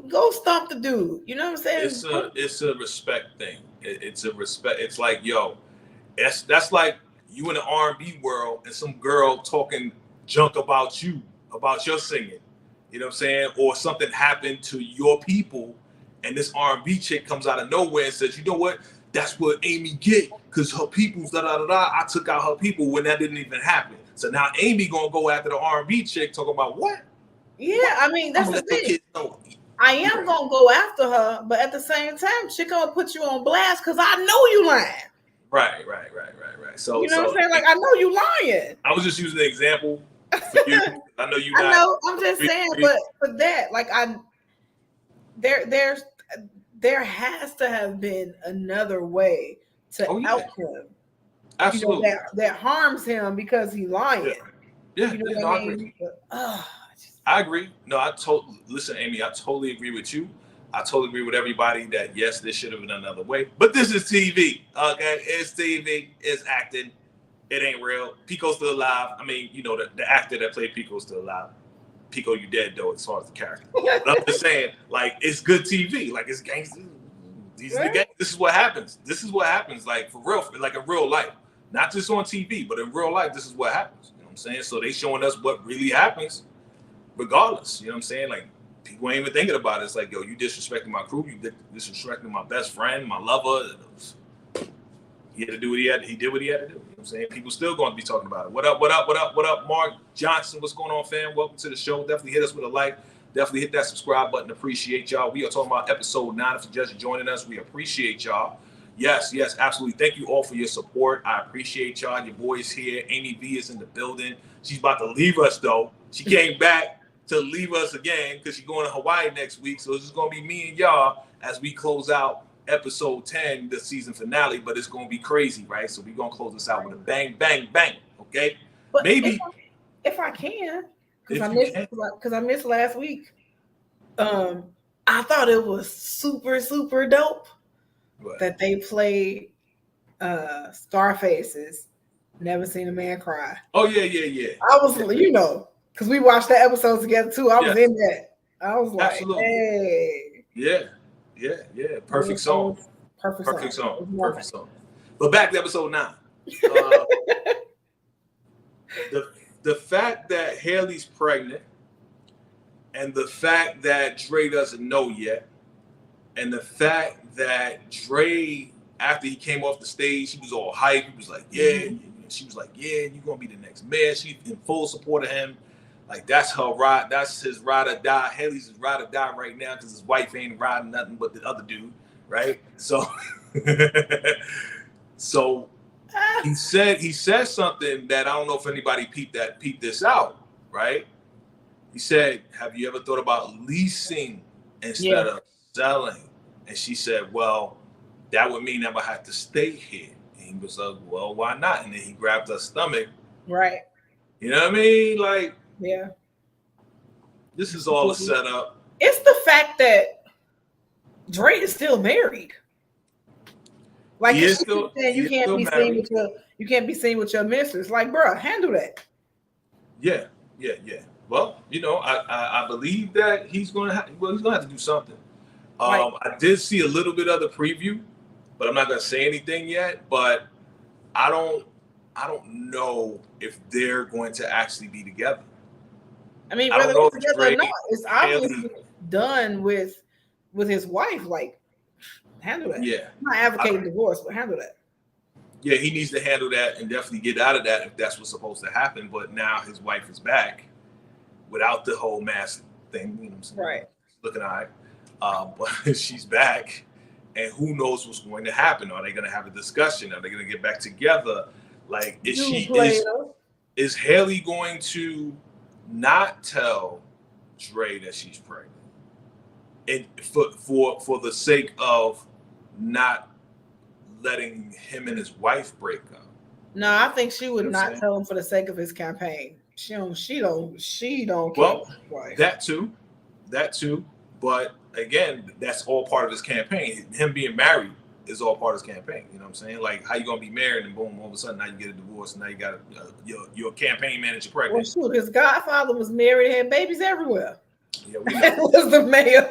Go stomp the dude. You know what I'm saying? It's a respect thing. It's a respect. It's like, yo, that's like you in the R&B world and some girl talking junk about you, about your singing. You know what I'm saying? Or something happened to your people, and this R&B chick comes out of nowhere and says, you know what? That's what Amy get, because her people's da-da-da-da. I took out her people when that didn't even happen. So now Amy gonna go after the R&B chick talking about what? Yeah, what? I mean, that's the thing. I am gonna go after her, but at the same time, she gonna put you on blast because I know you lying. Right. So you know what I'm saying? Like, I know you lying. I was just using an example for you. I know you. I know. I'm just saying, but for that, like, there has to have been another way to out him. Absolutely. You know, that harms him because he's lying. Yeah. You know I agree. I agree. No, listen, Amy, I totally agree with you. I totally agree with everybody that yes, this should have been another way. But this is TV. Okay, it's TV. It's acting. It ain't real. Pico's still alive. I mean, you know, the actor that played Pico's still alive. Pico, you dead though, as far as the character. But I'm just saying, like, it's good TV. Like, it's gangsters. These are the gangs. This is what happens. This is what happens, like, for real, like in real life. Not just on TV, but in real life, this is what happens. You know what I'm saying? So they showing us what really happens, regardless. You know what I'm saying? Like, people ain't even thinking about it. It's like, yo, you disrespecting my crew, you disrespecting my best friend, my lover. He had to do what he had. He did what he had to do. You know what I'm saying? People still going to be talking about it. What up, Mark Johnson? What's going on, fam? Welcome to the show. Definitely hit us with a like. Definitely hit that subscribe button. Appreciate y'all. We are talking about episode 9. If you're just joining us, we appreciate y'all. Yes, absolutely. Thank you all for your support. I appreciate y'all. Your boys here. Amy V is in the building. She's about to leave us, though. She came back to leave us again because she's going to Hawaii next week. So it's just going to be me and y'all as we close out episode 10, the season finale, but it's going to be crazy, right? So we're going to close this out with a bang, bang, bang, okay? But maybe if I can, because I missed last week. I thought it was super, super dope that they played Scarface's Never Seen a Man Cry. Oh, yeah. I was, you know, because we watched that episode together too. I was in that. I was like, absolutely. Hey. Yeah. Perfect song. But back to episode 9. The fact that Haley's pregnant and the fact that Dre doesn't know yet and the fact that Dre, after he came off the stage, he was all hype. He was like, yeah. She was like, yeah, you're going to be the next mayor. She's in full support of him. Like, that's her ride. That's his ride or die. Haley's his ride or die right now because his wife ain't riding nothing but the other dude, right? So, he said something that I don't know if anybody peeped this out, right? He said, have you ever thought about leasing instead of selling? And she said, well, that would mean I would have to stay here. And he was like, well, why not? And then he grabbed her stomach. Right. You know what I mean? Like, yeah. This is all a setup. It's the fact that Dre is still married. Like, you can't be seen with your missus. Like, bro, handle that. Yeah. Well, you know, I believe that he's gonna have to do something. I did see a little bit of the preview, but I'm not gonna say anything yet. But I don't I don't know if they're going to actually be together. I mean, I whether don't know they're if together or Dre not, it's obviously Haley, done with his wife. Like, handle that. yeah. I'm not advocating divorce, but handle that. Yeah, he needs to handle that and definitely get out of that if that's what's supposed to happen. But now his wife is back without the whole mask thing. You know what I'm saying? Right. Looking all right. But she's back, and who knows what's going to happen? Are they going to have a discussion? Are they going to get back together? Like, is Haley going to not tell Dre that she's pregnant, and for the sake of not letting him and his wife break up? No, I think she would You know not tell him for the sake of his campaign. She don't care. Well, that too. But again, that's all part of his campaign. Him being married is all part of his campaign. You know what I'm saying? Like, how you gonna be married and boom, all of a sudden now you get a divorce and now you got your campaign manager pregnant. Well, shoot, his godfather was married and had babies everywhere. Yeah, we know. Was the mayor.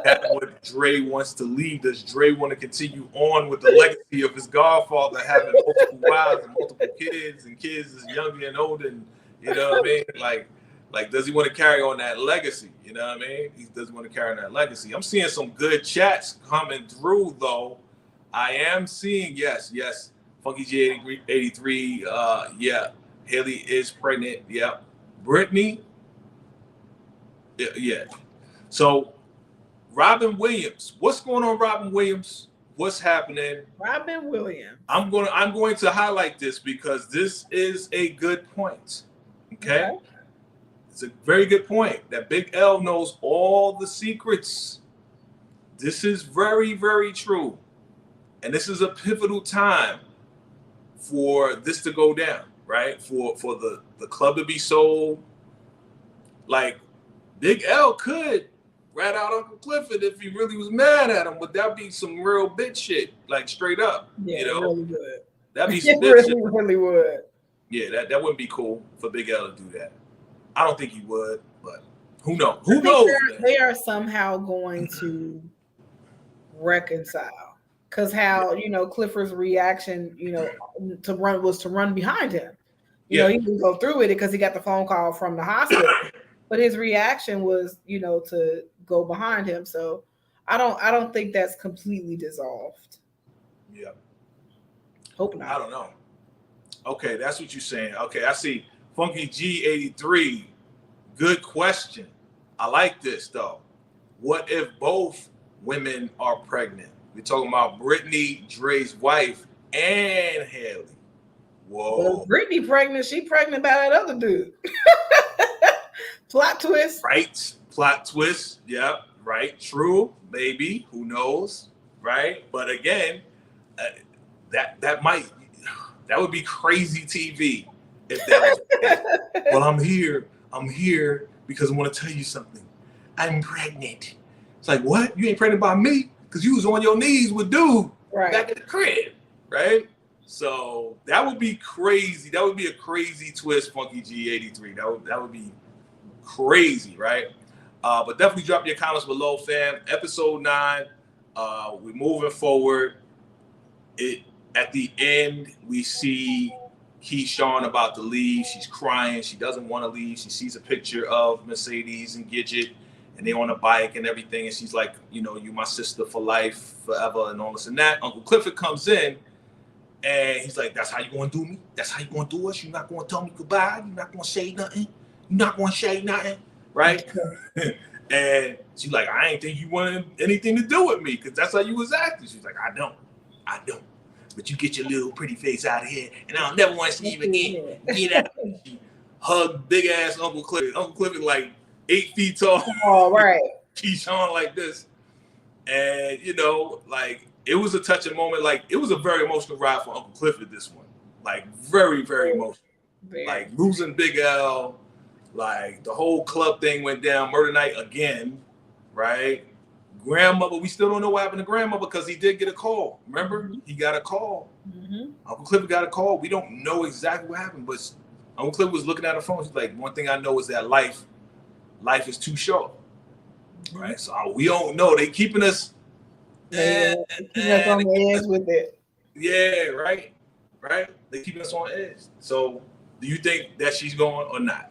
That's what Dre wants to leave. Does Dre want to continue on with the legacy of his godfather having multiple wives and multiple kids and kids as younger and older? And you know what I mean? Like, does he want to carry on that legacy? You know what I mean? He doesn't want to carry on that legacy. I'm seeing some good chats coming through, though. I am seeing, yes, Funky J83, yeah, Haley is pregnant, yeah. Brittany, yeah. So, Robin Williams, what's going on, Robin Williams? What's happening? Robin Williams. I'm going to highlight this because this is a good point. Okay? It's a very good point that Big L knows all the secrets. This is very, very true. And this is a pivotal time for this to go down, right? For the club to be sold. Like, Big L could rat out Uncle Clifford if he really was mad at him. Would that be some real bitch shit? Like, straight up. Yeah, you know? it really would. That'd be some bitch shit. Really would. Yeah, that wouldn't be cool for Big L to do that. I don't think he would, but who knows? Who knows? They are somehow going to reconcile. Because how, Clifford's reaction, to run behind him. You know, he didn't go through with it because he got the phone call from the hospital. But his reaction was, to go behind him. So I don't think that's completely dissolved. Yeah. Hope not. I don't know. Okay, that's what you're saying. Okay, I see. Funky G83. Good question. I like this though. What if both women are pregnant? We're talking about Brittany, Dre's wife, and Haley. Whoa. Well, Brittany pregnant. She pregnant by that other dude. Plot twist. Right. Plot twist. Yeah. Right. True. Maybe. Who knows? Right. But again, that would be crazy TV if that was. Well, I'm here because I want to tell you something. I'm pregnant. It's like, what? You ain't pregnant by me? Because you was on your knees with dude back at the crib, right? So that would be crazy. That would be a crazy twist, Funky G83. That would be crazy, right? But definitely drop your comments below, fam. Episode 9, we're moving forward. At the end, we see Keyshawn about to leave. She's crying. She doesn't want to leave. She sees a picture of Mercedes and Gidget, and they on a bike and everything. And she's like, you my sister for life, forever, and all this and that. Uncle Clifford comes in, and he's like, that's how you going to do me? That's how you going to do us? You're not going to tell me goodbye? You're not going to say nothing? You're not going to say nothing? Right? And she's like, I ain't think you wanted anything to do with me because that's how you was acting. She's like, I don't. But you get your little pretty face out of here, and I'll never want to see you again. Get out. She hugged big ass Uncle Clifford. Uncle Clifford like 8 feet tall. Oh, right. Keyshawn like this. And, like, it was a touching moment. Like, it was a very emotional ride for Uncle Clifford, this one. Like, very, very emotional. Very. Like, losing Big L. Like, the whole club thing went down. Murder night again, right? Grandmother, we still don't know what happened to grandmother because he did get a call. Remember? Mm-hmm. He got a call. Mm-hmm. Uncle Clifford got a call. We don't know exactly what happened, but Uncle Clifford was looking at her phone. He's like, one thing I know is that life is too short. Mm-hmm. Right? So we don't know. They keeping us on the edge with it. Yeah, right. right? They keeping us on edge. So, do you think that she's going or not?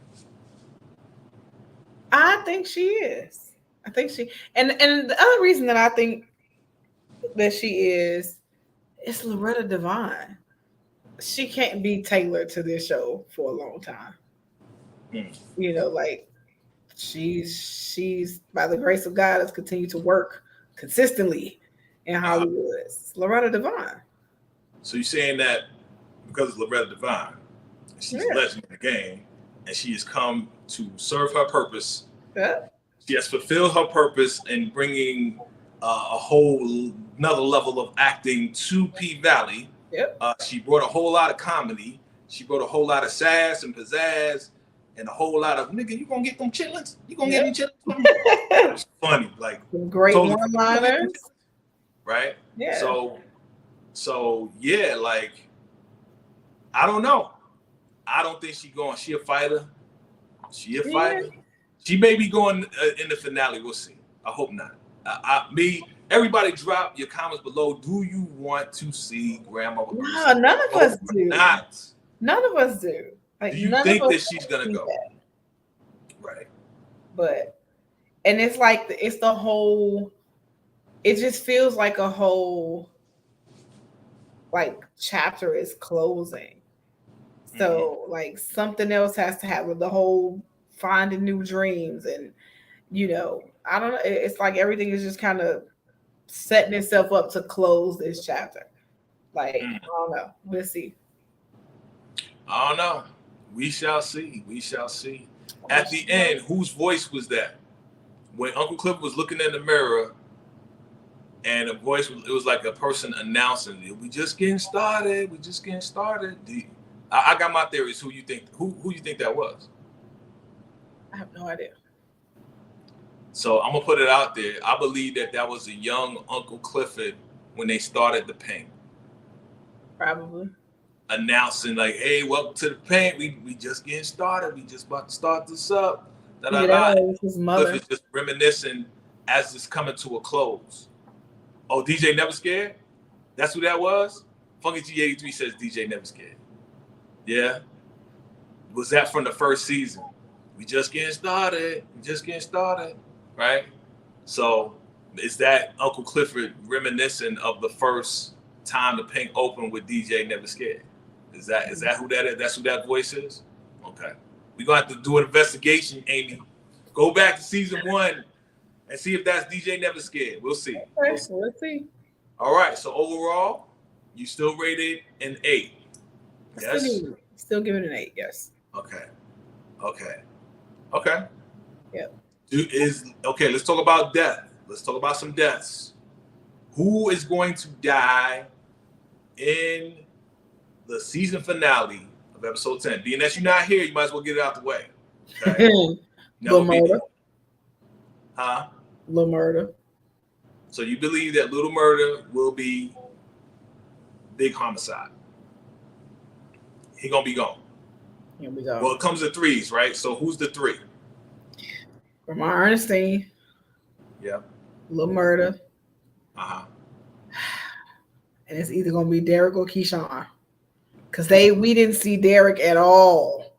I think she is. I think she, and the other reason that I think that she is Loretta Devine. She can't be tailored to this show for a long time. You know, like she's by the grace of God has continued to work consistently in Hollywood. It's Loretta Devine. So you're saying that because it's Loretta Devine, she's a legend in the game, and she has come to serve her purpose. Yeah. She has fulfilled her purpose in bringing a whole another level of acting to P Valley. Yep. She brought a whole lot of comedy. She brought a whole lot of sass and pizzazz, and a whole lot of nigga. You gonna get them chitlins? You gonna get them chitlins? It's funny, like great totally one-liners, right? Yeah. So yeah, like I don't know. I don't think she's going. She a fighter. She a fighter. She may be going in the finale. We'll see. I hope not. Everybody drop your comments below. Do you want to see Grandmother? No, none of us do. Not. None of us do. Like, do you think that she's gonna go? That. Right. But, and it's like, it's the whole, it just feels like a whole, like, chapter is closing. So, like, something else has to happen. The whole finding new dreams and, you know, I don't know. It's like everything is just kind of setting itself up to close this chapter. Like, I don't know. We'll see. I don't know. We shall see. We shall see. At the end, whose voice was that? When Uncle Cliff was looking in the mirror and a voice, it was like a person announcing it. We just getting started. We just getting started. I got my theories. Who you think that was? I have no idea. So I'm gonna put it out there. I believe that was a young Uncle Clifford when they started the paint. Probably. Announcing like, "Hey, welcome to the paint. We just getting started. We just about to start this up." His mother. Cliff is just reminiscing as it's coming to a close. Oh, DJ Never Scared? That's who that was? Funky G83 says DJ Never Scared. Yeah. Was that from the first season? We just getting started. We just getting started. Right? So is that Uncle Clifford reminiscent of the first time the paint opened with DJ Never Scared? Is that who that is? That's who that voice is? Okay. We're gonna have to do an investigation, Amy. Go back to season 1 and see if that's DJ Never Scared. We'll see. Okay, let's see. All right. So overall, you still rated an 8. Yes. Still give it an 8. Yes. Okay. Yep. Let's talk about death. Let's talk about some deaths. Who is going to die in the season finale of episode 10? Being that you're not here, you might as well get it out the way. Okay. Little Murder. Huh? Little Murder. So you believe that Little Murder will be Big Homicide? He gonna be gone. Here we go. Well, it comes to 3s, right? So who's the 3? Lamar Ernestine. Yeah. Little Murder. Uh-huh. And it's either gonna be Derek or Keyshawn. Because we didn't see Derek at all.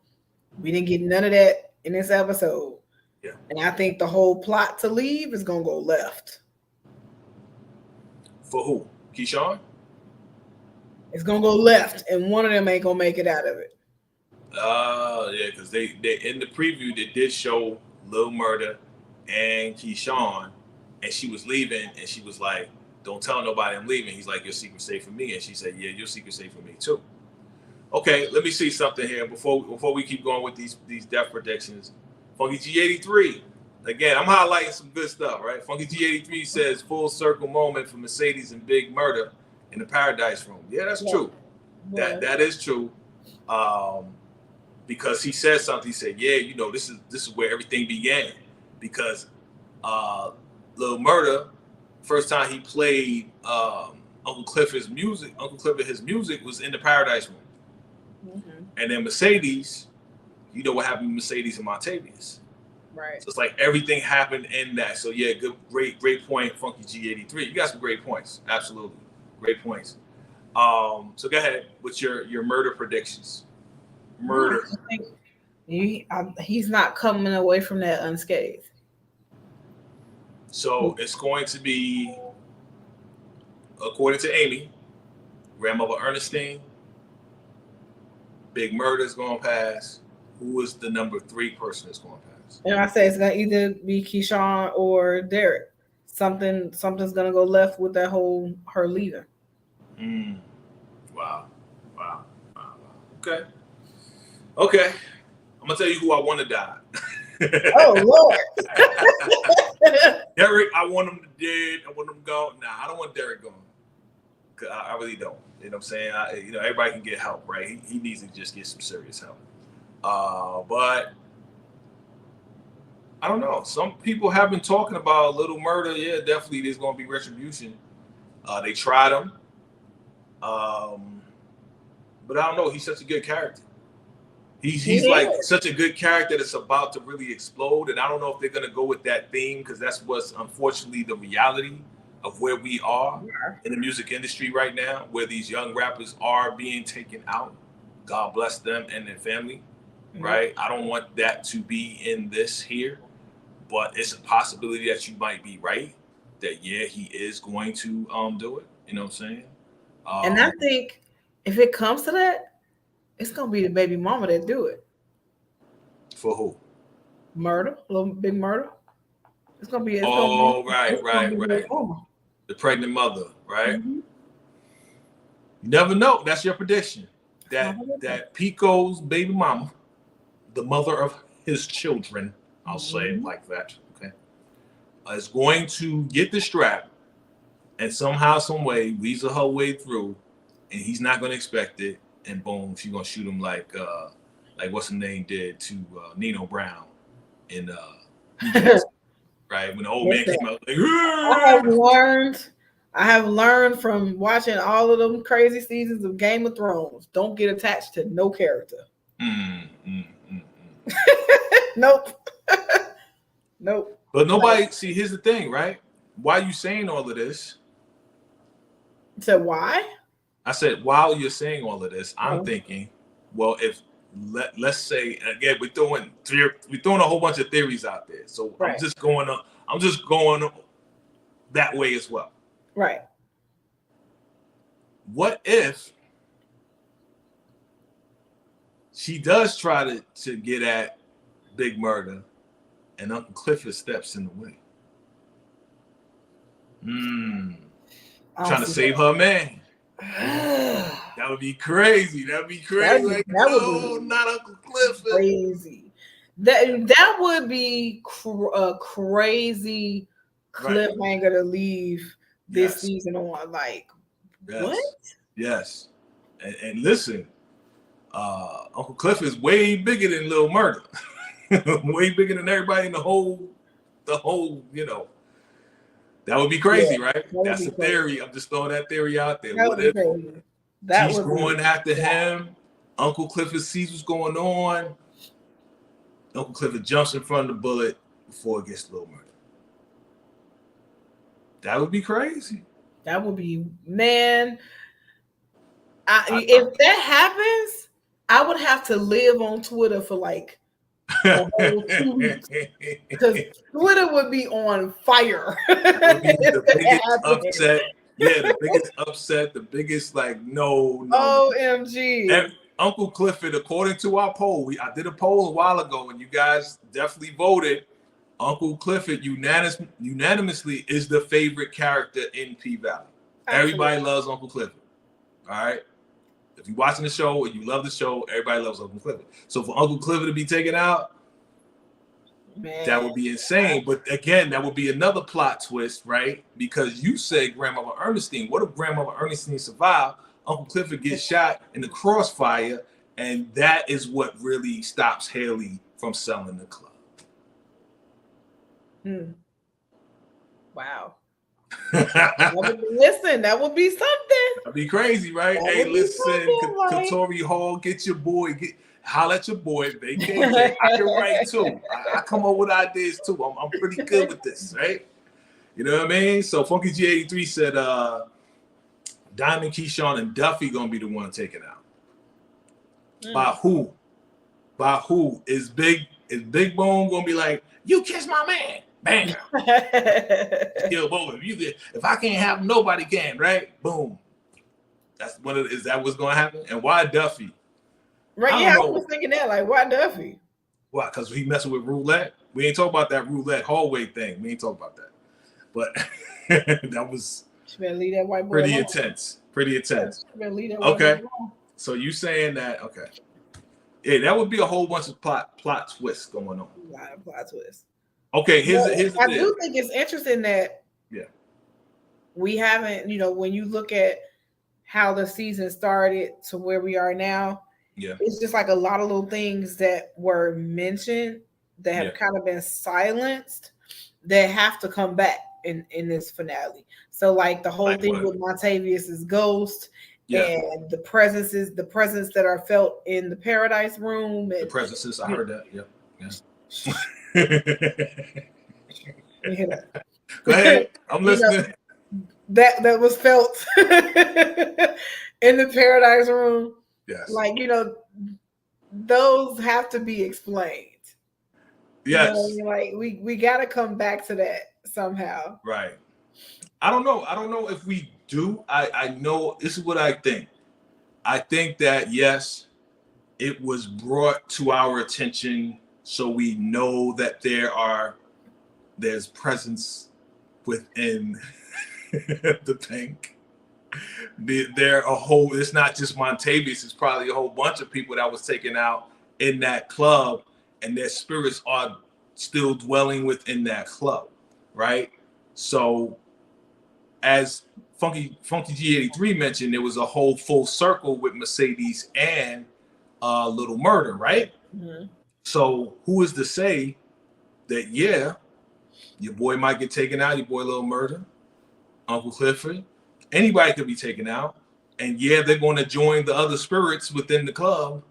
We didn't get none of that in this episode. Yeah. And I think the whole plot to leave is gonna go left. For who? Keyshawn? It's gonna go left, and one of them ain't gonna make it out of it. Yeah, because they in the preview they did show Lil Murder and Keyshawn, and she was leaving, and she was like, "Don't tell nobody I'm leaving." He's like, "Your secret's safe for me," and she said, "Yeah, your secret's safe for me too." Okay, let me see something here before we keep going with these death predictions. Funky G83. Again, I'm highlighting some good stuff, right? Funky G83 says full circle moment for Mercedes and Big Murder in the Paradise Room. Yeah, that's true. Yeah. That is true. Because he said something. He said, "Yeah, you know, this is where everything began." Because Lil Murder, first time he played Uncle Clifford's music was in the Paradise Room. Mm-hmm. And then Mercedes, you know what happened to Mercedes and Montavious. Right. So it's like everything happened in that. So yeah, great point, Funky G83. You got some great points. Absolutely. Great points. So go ahead with your murder predictions. Murder. I think he's not coming away from that unscathed. So it's going to be, according to Amy, grandmother Ernestine, Big Murder is going to pass. Who is the number 3 person that's going to pass? And I say it's gonna either be Keyshawn or Derek. Something's gonna go left with that whole her leaving. Wow. Okay. I'm gonna tell you who I want to die. Oh Lord. Derek, I want him dead. I want him gone. Nah, I don't want Derek gone. I really don't. You know what I'm saying? Everybody can get help, right? He needs to just get some serious help. But I don't know. Some people have been talking about Little Murder. Yeah, definitely there's going to be retribution. They tried him. But I don't know. He's such a good character. He's like such a good character that's about to really explode. And I don't know if they're going to go with that theme because that's what's unfortunately the reality of where we are in the music industry right now, where these young rappers are being taken out. God bless them and their family, right? I don't want that to be in this here, but it's a possibility that you might be right, that, yeah, he is going to do it. You know what I'm saying? And I think if it comes to that, it's going to be the baby mama that do it. For who? Murder, little Big Murder. It's going to be. Right. The pregnant mother, right? Mm-hmm. You never know. That's your prediction. That Pico's baby mama, the mother of his children, I'll say it like that, okay, is going to get the strap and somehow, some way, weasel her way through, and he's not going to expect it, and boom, she's going to shoot him like what's her name did to Nino Brown in right when the old man came out. Like, I have learned from watching all of them crazy seasons of Game of Thrones. Don't get attached to no character. Nope. Nope. But nobody, see, here's the thing, right? Why are you saying all of this? So why? I said, while you're saying all of this, I'm thinking, well, if let's say again, we're throwing a whole bunch of theories out there. So I'm just going that way as well. Right. What if she does try to get at Big Murder and Uncle Clifford steps in the way? Trying to save her man. That would be crazy. That would be crazy. Not Uncle Clifford. Crazy. That would be a crazy cliffhanger to leave this season on. Like, what? Yes. And listen, Uncle Cliff is way bigger than Lil Murder. Way bigger than everybody in the whole, that would be crazy, right? That's a theory. I'm just throwing that theory out there. What if she's going after him? Uncle Clifford sees what's going on. Uncle Clifford jumps in front of the bullet before it gets to Lil Murder. That would be crazy. That would be, man. If that happens, I would have to live on Twitter for like a whole 2 weeks because Twitter would be on fire. The biggest upset. Yeah, the biggest upset. The biggest no. OMG. Uncle Clifford, according to our poll, I did a poll a while ago, and you guys definitely voted. Uncle Clifford unanimously is the favorite character in P-Valley. Everybody loves Uncle Clifford. All right. If you're watching the show and you love the show, everybody loves Uncle Clifford. So for Uncle Clifford to be taken out, man, that would be insane. But again, that would be another plot twist, right? Because you said Grandmother Ernestine. What if Grandmother Ernestine survived? Uncle Clifford gets shot in the crossfire, and that is what really stops Haley from selling the club. Wow. Listen, that would be something. That'd be crazy, right? Hey, listen, Katori Hall, get your boy, holler at your boy, VACAY-J. I can write too. I come up with ideas too. I'm pretty good with this, right? You know what I mean? So Funky G83 said, Diamond, Keyshawn, and Duffy gonna be the one taken out. By who? By who? Is Big Bone gonna be like, you kiss my man? Bam. Kill both of you. If I can't have nobody can, right? Boom. That's one of is that what's gonna happen? And why Duffy? Right, yeah, I was thinking that, like, why Duffy? Why? Because he messing with roulette. We ain't talking about that roulette hallway thing. We ain't talking about that. But that was leave that white boy pretty alone. intense. Pretty intense. Leave that okay. So you saying that, okay. Yeah, that would be a whole bunch of plot twists going on. A lot of plot twists. Okay, here's I do think it's interesting that we haven't, when you look at how the season started to where we are now, it's just like a lot of little things that were mentioned that have kind of been silenced that have to come back in this finale. So like the whole thing with Montavious' ghost and the presences that are felt in the Paradise Room. And, the presences, I heard that. Yeah. Go ahead. I'm listening. That was felt in the Paradise Room. Yes. Like, those have to be explained. Yes. Like we got to come back to that somehow. Right. I don't know if we do. I know this is what I think. I think that yes, it was brought to our attention so we know that there's presence within the tank. It's not just Montavious, it's probably a whole bunch of people that was taken out in that club, and their spirits are still dwelling within that club, right? So as Funky G83 mentioned, there was a whole full circle with Mercedes and Little Murder, right? Mm-hmm. So who is to say that, your boy might get taken out, your boy Little Murder, Uncle Clifford, anybody could be taken out, and they're going to join the other spirits within the club,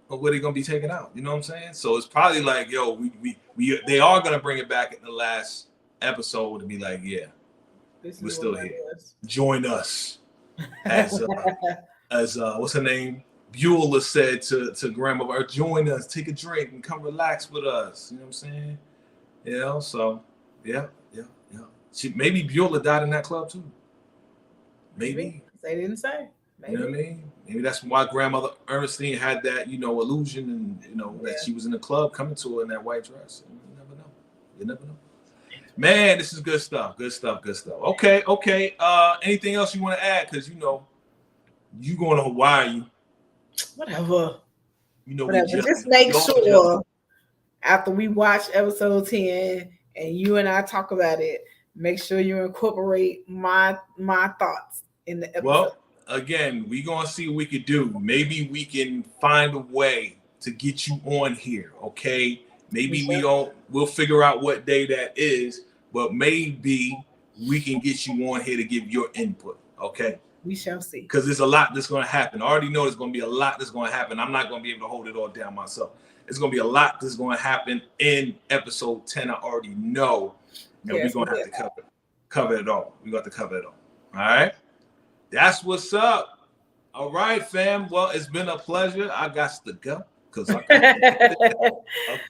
but where they going to be taken out? You know what I'm saying? So it's probably like, they are going to bring it back in the last episode to be like, we're still here. Join us, as what's her name? Beulah said to Grandma, join us, take a drink, and come relax with us. You know what I'm saying? So yeah. Maybe Beulah died in that club too. Maybe. They didn't say. Maybe. You know what I mean? Maybe that's why Grandmother Ernestine had that, illusion, and that she was in the club coming to her in that white dress. You never know. Man, this is good stuff. Okay. Anything else you want to add? Because you going to Hawaii. Whatever. Just make sure after we watch episode 10 and you and I talk about it, make sure you incorporate my thoughts in the episode. Well, again, we're going to see what we could do. Maybe we can find a way to get you on here, okay? Maybe we'll figure out what day that is, but maybe we can get you on here to give your input, okay? We shall see. Because there's a lot that's going to happen. I already know there's going to be a lot that's going to happen. I'm not going to be able to hold it all down myself. It's going to be a lot that's going to happen in episode 10. I already know. And we're going to have to cover it all. We're going to have to cover it all. All right? That's what's up. All right, fam. Well, it's been a pleasure. I got to go because I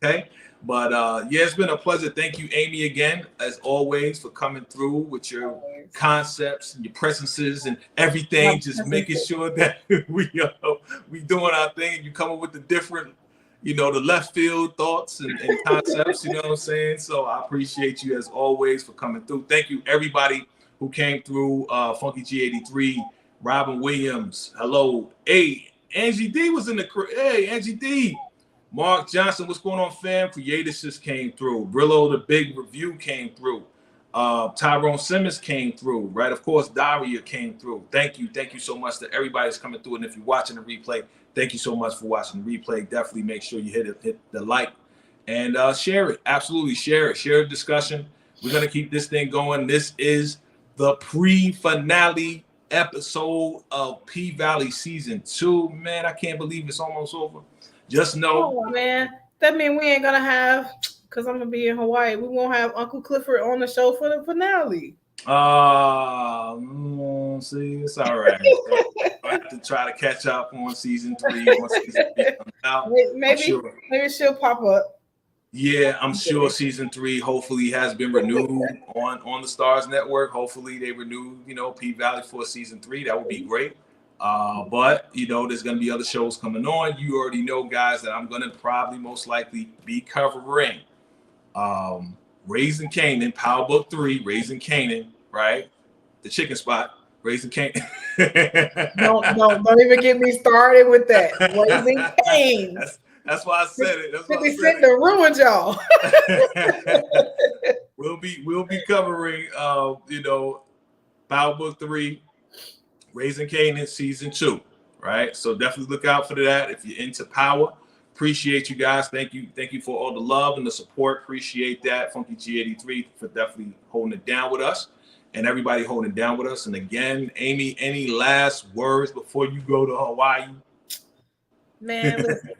okay. But it's been a pleasure. Thank you, Amy, again, as always, for coming through with your concepts and your presences and everything. Just making sure that we doing our thing. And you come up with the different, the left field thoughts and concepts. You know what I'm saying? So I appreciate you as always for coming through. Thank you, everybody who came through. Funky G83, Robin Williams. Hello, hey, Angie D was in the crew. Hey, Angie D. Mark Johnson, what's going on, fam? Creators just came through. Brillo, the big review came through. Tyrone Simmons came through, right? Of course, Daria came through. Thank you so much to everybody that's coming through. And if you're watching the replay, thank you so much for watching the replay. Definitely make sure you hit the like and share it. Absolutely share it. Share the discussion. We're gonna keep this thing going. This is the pre-finale episode of P-Valley season 2. Man, I can't believe it's almost over. Just know, man, that means we ain't gonna have, because I'm gonna be in Hawaii, we won't have Uncle Clifford on the show for the finale. See, it's all right. I have to try to catch up on season 3. Once season 3 comes out, maybe she'll pop up. Yeah, I'm sure season 3 hopefully has been renewed on the Stars Network. Hopefully they renew, P-Valley for season 3. That would be great. But there's going to be other shows coming on. You already know, guys, that I'm going to probably most likely be covering Raising Canaan, Power Book 3, Raising Canaan, right? The chicken spot, Raising Canaan. don't even get me started with that. Raising Cain. That's why I said it. That's why 50 Cent to ruin y'all. We'll be covering Power Book 3, Raising Canaan season 2, right? So definitely look out for that if you're into Power. Appreciate you guys. Thank you for all the love and the support. Appreciate that. Funky G83 for definitely holding it down with us, and everybody holding it down with us. And again, Amy, any last words before you go to Hawaii? Man, listen,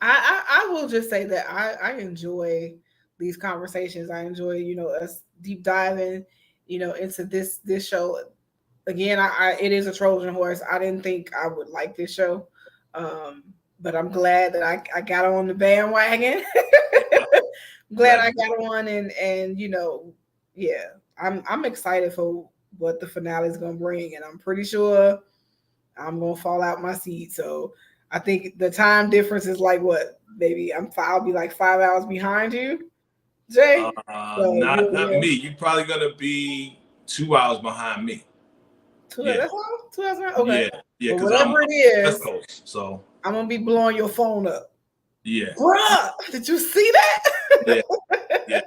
I will just say that I enjoy these conversations. I enjoy, us deep diving, into this show. Again, it is a Trojan horse. I didn't think I would like this show. But I'm glad that I got on the bandwagon. Glad I got on and yeah, I'm excited for what the finale is gonna bring, and I'm pretty sure I'm gonna fall out my seat. So I think the time difference is like what, maybe I'll be like 5 hours behind you, Jay. Not me. You're probably gonna be 2 hours behind me. 2 hours. That's all? 2 hours behind? Okay. Yeah. But whatever it is, West Coast, so I'm gonna be blowing your phone up. Yeah. Bruh, did you see that? Yeah.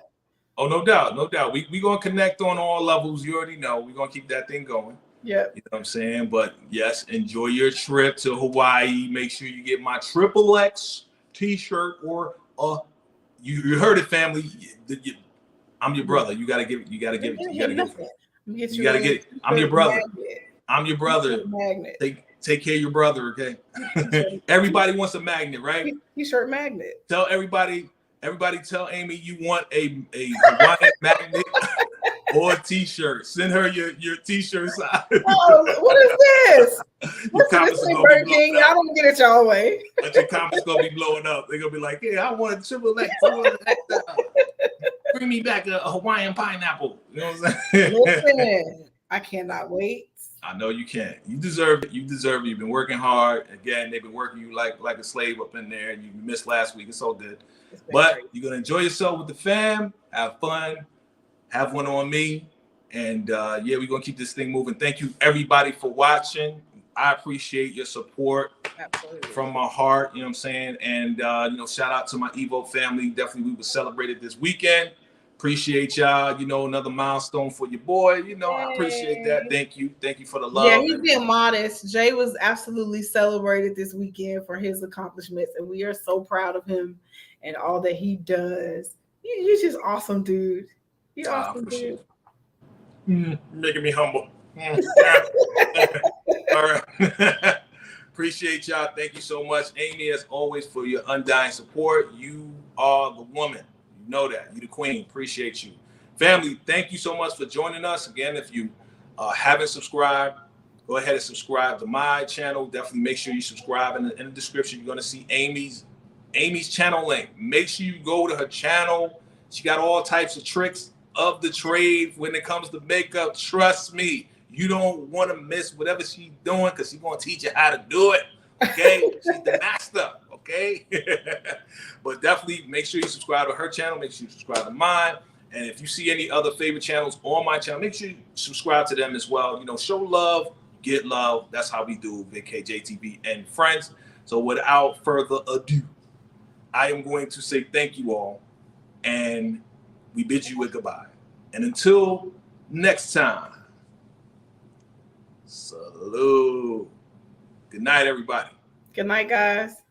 Oh, no doubt. We gonna connect on all levels. You already know. We're gonna keep that thing going. Yeah. You know what I'm saying? But yes, enjoy your trip to Hawaii. Make sure you get my XXX t-shirt or you heard it, family. I'm your brother. You gotta give it. You gotta get it. I'm your brother. I'm your brother. Take care of your brother, okay? Everybody wants a magnet, right? T-shirt magnet. Tell everybody tell Amy you want a Hawaiian magnet or a t-shirt. Send her your t-shirt size. Oh, what is this? What's this Burger King? Y'all don't get it y'all way. But your comments gonna be blowing up. They're gonna be like, yeah, I want a XXX. Bring me back a Hawaiian pineapple. You know what I'm saying? Listen, I cannot wait. I know you can. You deserve it. You've been working hard. Again, they've been working you like a slave up in there. You missed last week. It's all good. But you're going to enjoy yourself with the fam. Have fun. Have one on me. And we're going to keep this thing moving. Thank you, everybody, for watching. I appreciate your support. Absolutely. From my heart. You know what I'm saying? And, shout out to my Evo family. Definitely, we were celebrated this weekend. Appreciate y'all. Another milestone for your boy. I appreciate that. Thank you for the love. Yeah, he's being modest. Jay was absolutely celebrated this weekend for his accomplishments, and we are so proud of him and all that he does. He's just awesome, dude. You're awesome, dude. Making me humble. All right. Appreciate y'all. Thank you so much, Amy, as always, for your undying support. You are the woman. Know that you're the queen. Appreciate you, family. Thank you so much for joining us again. If you haven't subscribed, go ahead and subscribe to my channel. Definitely make sure you subscribe. In the description, you're going to see Amy's channel link. Make sure you go to her channel. She got all types of tricks of the trade when it comes to makeup. Trust me, you don't want to miss whatever she's doing, because she's going to teach you how to do it. Okay, she's the master. Okay, but definitely make sure you subscribe to her channel. Make sure you subscribe to mine. And if you see any other favorite channels on my channel, make sure you subscribe to them as well. Show love, get love. That's how we do VACAY-JTV and friends. So without further ado, I am going to say thank you all, and we bid you a goodbye. And until next time, salute. Good night, everybody. Good night, guys.